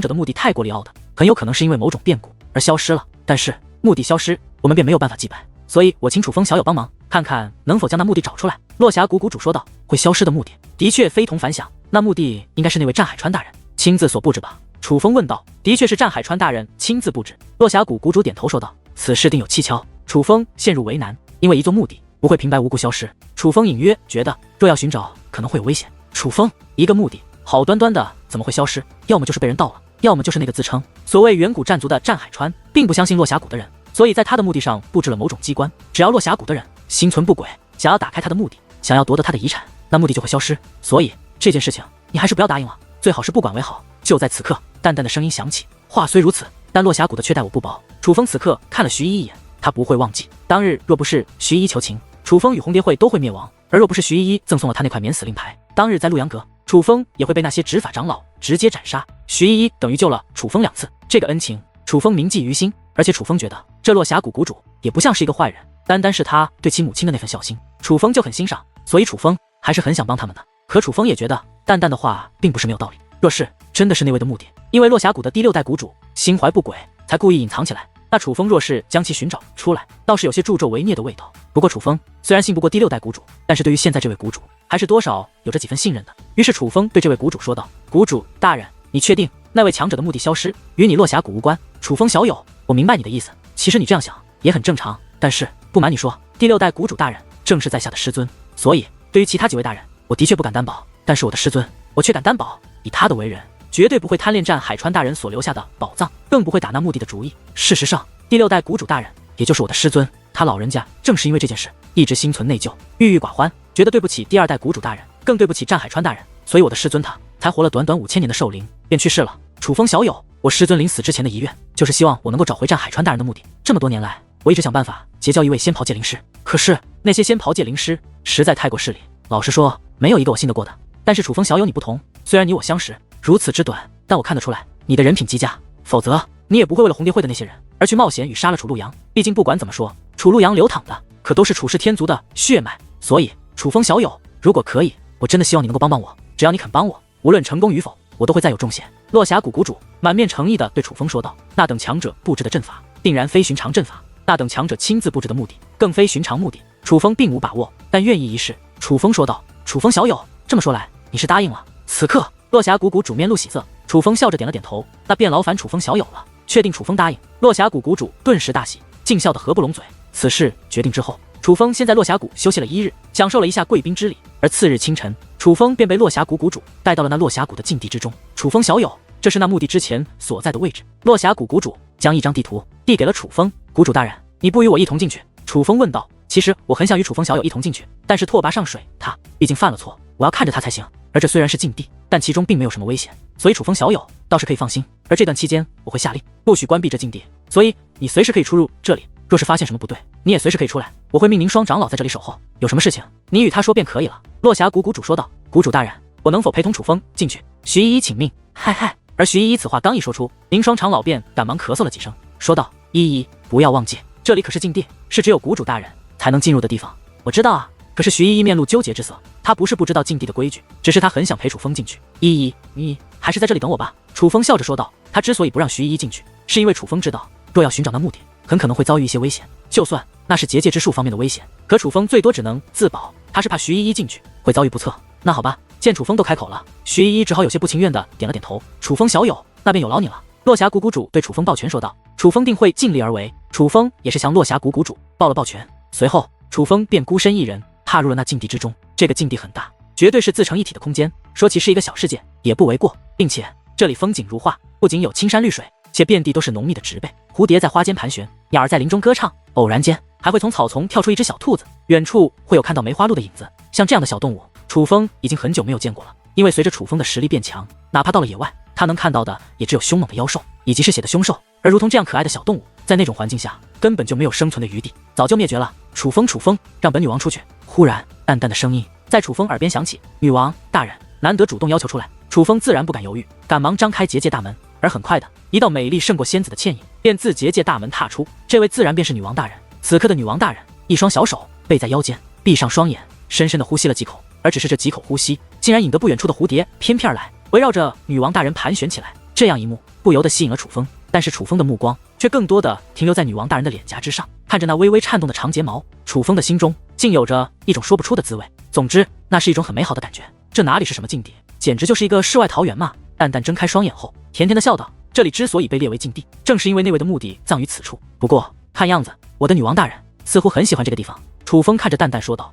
者的墓地太过利奥的，很有可能是因为某种变故而消失了。但是墓地消失，我们便没有办法祭拜，所以我请楚风小友帮忙，看看能否将那墓地找出来。落霞谷谷主说道。会消失的墓地的确非同凡响，那墓地应该是那位战海川大人亲自所布置吧？楚风问道。的确是战海川大人亲自布置。落霞谷谷主点头说道。此事定有蹊跷。楚风陷入为难，因为一座墓地不会平白无故消失。楚风隐约觉得，若要寻找，可能会有危险。楚风，一个墓地好端端的怎么会消失？要么就是被人盗了，要么就是那个自称所谓远古战族的战海川并不相信落霞谷的人，所以在他的墓地上布置了某种机关，只要落霞谷的人心存不轨，想要打开他的墓地，想要夺得他的遗产，那墓地就会消失。所以这件事情你还是不要答应了，最好是不管为好。就在此刻，淡淡的声音响起。话虽如此，但落霞谷的却待我不薄。楚风此刻看了徐依依一眼，他不会忘记当日若不是徐依依求情，楚风与红蝶会都会灭亡，而若不是徐依依赠送了他那块免死令牌，当日在陆阳阁，楚风也会被那些执法长老直接斩杀。徐依依等于救了楚风2次，这个恩情楚风铭记于心。而且楚风觉得这落霞谷谷主也不像是一个坏人，单单是他对其母亲的那份孝心，楚风就很欣赏，所以楚风还是很想帮他们的。可楚风也觉得淡淡的话并不是没有道理，若是真的是那位的目的，因为落霞谷的第6代谷主心怀不轨，才故意隐藏起来，那楚风若是将其寻找出来，倒是有些助纣为虐的味道。不过楚风虽然信不过第6代谷主，但是对于现在这位谷主还是多少有着几分信任的。于是楚风对这位谷主说道：“谷主大人，你确定那位强者的目的消失与你落霞谷无关？”楚风小友，我明白你的意思，其实你这样想也很正常，但是不瞒你说，第6代谷主大人正是在下的师尊，所以对于其他几位大人，我的确不敢担保，但是我的师尊，我却敢担保，以他的为人，绝对不会贪恋战海川大人所留下的宝藏，更不会打那墓地的主意。事实上，第6代谷主大人，也就是我的师尊，他老人家正是因为这件事，一直心存内疚，郁郁寡欢，觉得对不起第2代谷主大人，更对不起战海川大人，所以我的师尊他才活了短短5000年的寿龄，便去世了。楚风小友，我师尊临死之前的遗愿，就是希望我能够找回战海川大人的墓地。这么多年来，我一直想办法结交一位仙袍界灵师，可是那些仙袍界灵师实在太过势利，老实说，没有一个我信得过的。但是楚风小友你不同，虽然你我相识如此之短，但我看得出来你的人品极佳，否则你也不会为了红蝶会的那些人而去冒险与杀了楚陆阳。毕竟不管怎么说，楚陆阳流淌的可都是楚氏天族的血脉，所以楚风小友，如果可以，我真的希望你能够帮帮我。只要你肯帮我，无论成功与否，我都会再有重谢。落霞谷谷主满面诚意地对楚风说道：“那等强者布置的阵法，定然非寻常阵法。那等强者亲自布置的目的，更非寻常目的。楚风并无把握，但愿意一试。”楚风说道：“楚风小友，这么说来，你是答应了？”此刻，落霞谷谷主面露喜色，楚风笑着点了点头，那便劳烦楚风小友了。确定楚风答应，落霞谷谷主顿时大喜，竟笑得合不拢嘴。此事决定之后，楚风先在落霞谷休息了1日，享受了一下贵宾之礼。而次日清晨，楚风便被落霞谷谷主带到了那落霞谷的禁地之中。楚风小友，这是那墓地之前所在的位置。落霞谷谷主将一张地图递给了楚风。谷主大人，你不与我一同进去？楚风问道。其实我很想与楚风小友一同进去，但是拓跋上水他毕竟犯了错，我要看着他才行。而这虽然是禁地，但其中并没有什么危险，所以楚风小友倒是可以放心。而这段期间，我会下令不许关闭这禁地，所以你随时可以出入这里。若是发现什么不对，你也随时可以出来，我会命宁双长老在这里守候。有什么事情，你与他说便可以了。落霞谷谷主说道。谷主大人，我能否陪同楚风进去？徐依依请命。嗨嗨！而徐依依此话刚一说出，宁双长老便赶忙咳嗽了几声，说道：“依依，不要忘记，这里可是禁地，是只有谷主大人才能进入的地方。”我知道啊。可是徐依依面露纠结之色，她不是不知道禁地的规矩，只是她很想陪楚风进去。依依，你还是在这里等我吧。楚风笑着说道。他之所以不让徐依依进去，是因为楚风知道，若要寻找那目的，很可能会遭遇一些危险。就算那是结界之术方面的危险，可楚风最多只能自保。他是怕徐依依进去会遭遇不测。那好吧，见楚风都开口了，徐依依只好有些不情愿的点了点头。楚风小友，那便有劳你了。落霞谷谷主对楚风抱拳说道。楚风定会尽力而为。楚风也是向落霞谷谷主抱了抱拳，随后楚风便孤身一人踏入了那禁地之中。这个禁地很大，绝对是自成一体的空间，说其是一个小世界也不为过。并且这里风景如画，不仅有青山绿水，且遍地都是浓密的植被，蝴蝶在花间盘旋，鸟儿在林中歌唱，偶然间还会从草丛跳出一只小兔子，远处会有看到梅花鹿的影子。像这样的小动物，楚风已经很久没有见过了。因为随着楚风的实力变强，哪怕到了野外，他能看到的也只有凶猛的妖兽以及嗜血的凶兽，而如同这样可爱的小动物，在那种环境下根本就没有生存的余地，早就灭绝了。楚风，让本女王出去。忽然淡淡的声音在楚风耳边响起：“女王大人，难得主动要求出来。”楚风自然不敢犹豫，赶忙张开结界大门，而很快的一道美丽胜过仙子的倩影便自结界大门踏出。这位自然便是女王大人。此刻的女王大人，一双小手背在腰间，闭上双眼，深深的呼吸了几口，而只是这几口呼吸，竟然引得不远处的蝴蝶翩翩而来，围绕着女王大人盘旋起来。这样一幕不由得吸引了楚风，但是楚风的目光却更多的停留在女王大人的脸颊之上，看着那微微颤动的长睫毛，楚风的心中竟有着一种说不出的滋味。总之，那是一种很美好的感觉。这哪里是什么禁地，简直就是一个世外桃源嘛！淡淡睁开双眼后，甜甜的笑道：“这里之所以被列为禁地，正是因为那位的目的葬于此处。不过看样子，我的女王大人似乎很喜欢这个地方。”楚风看着淡淡说道。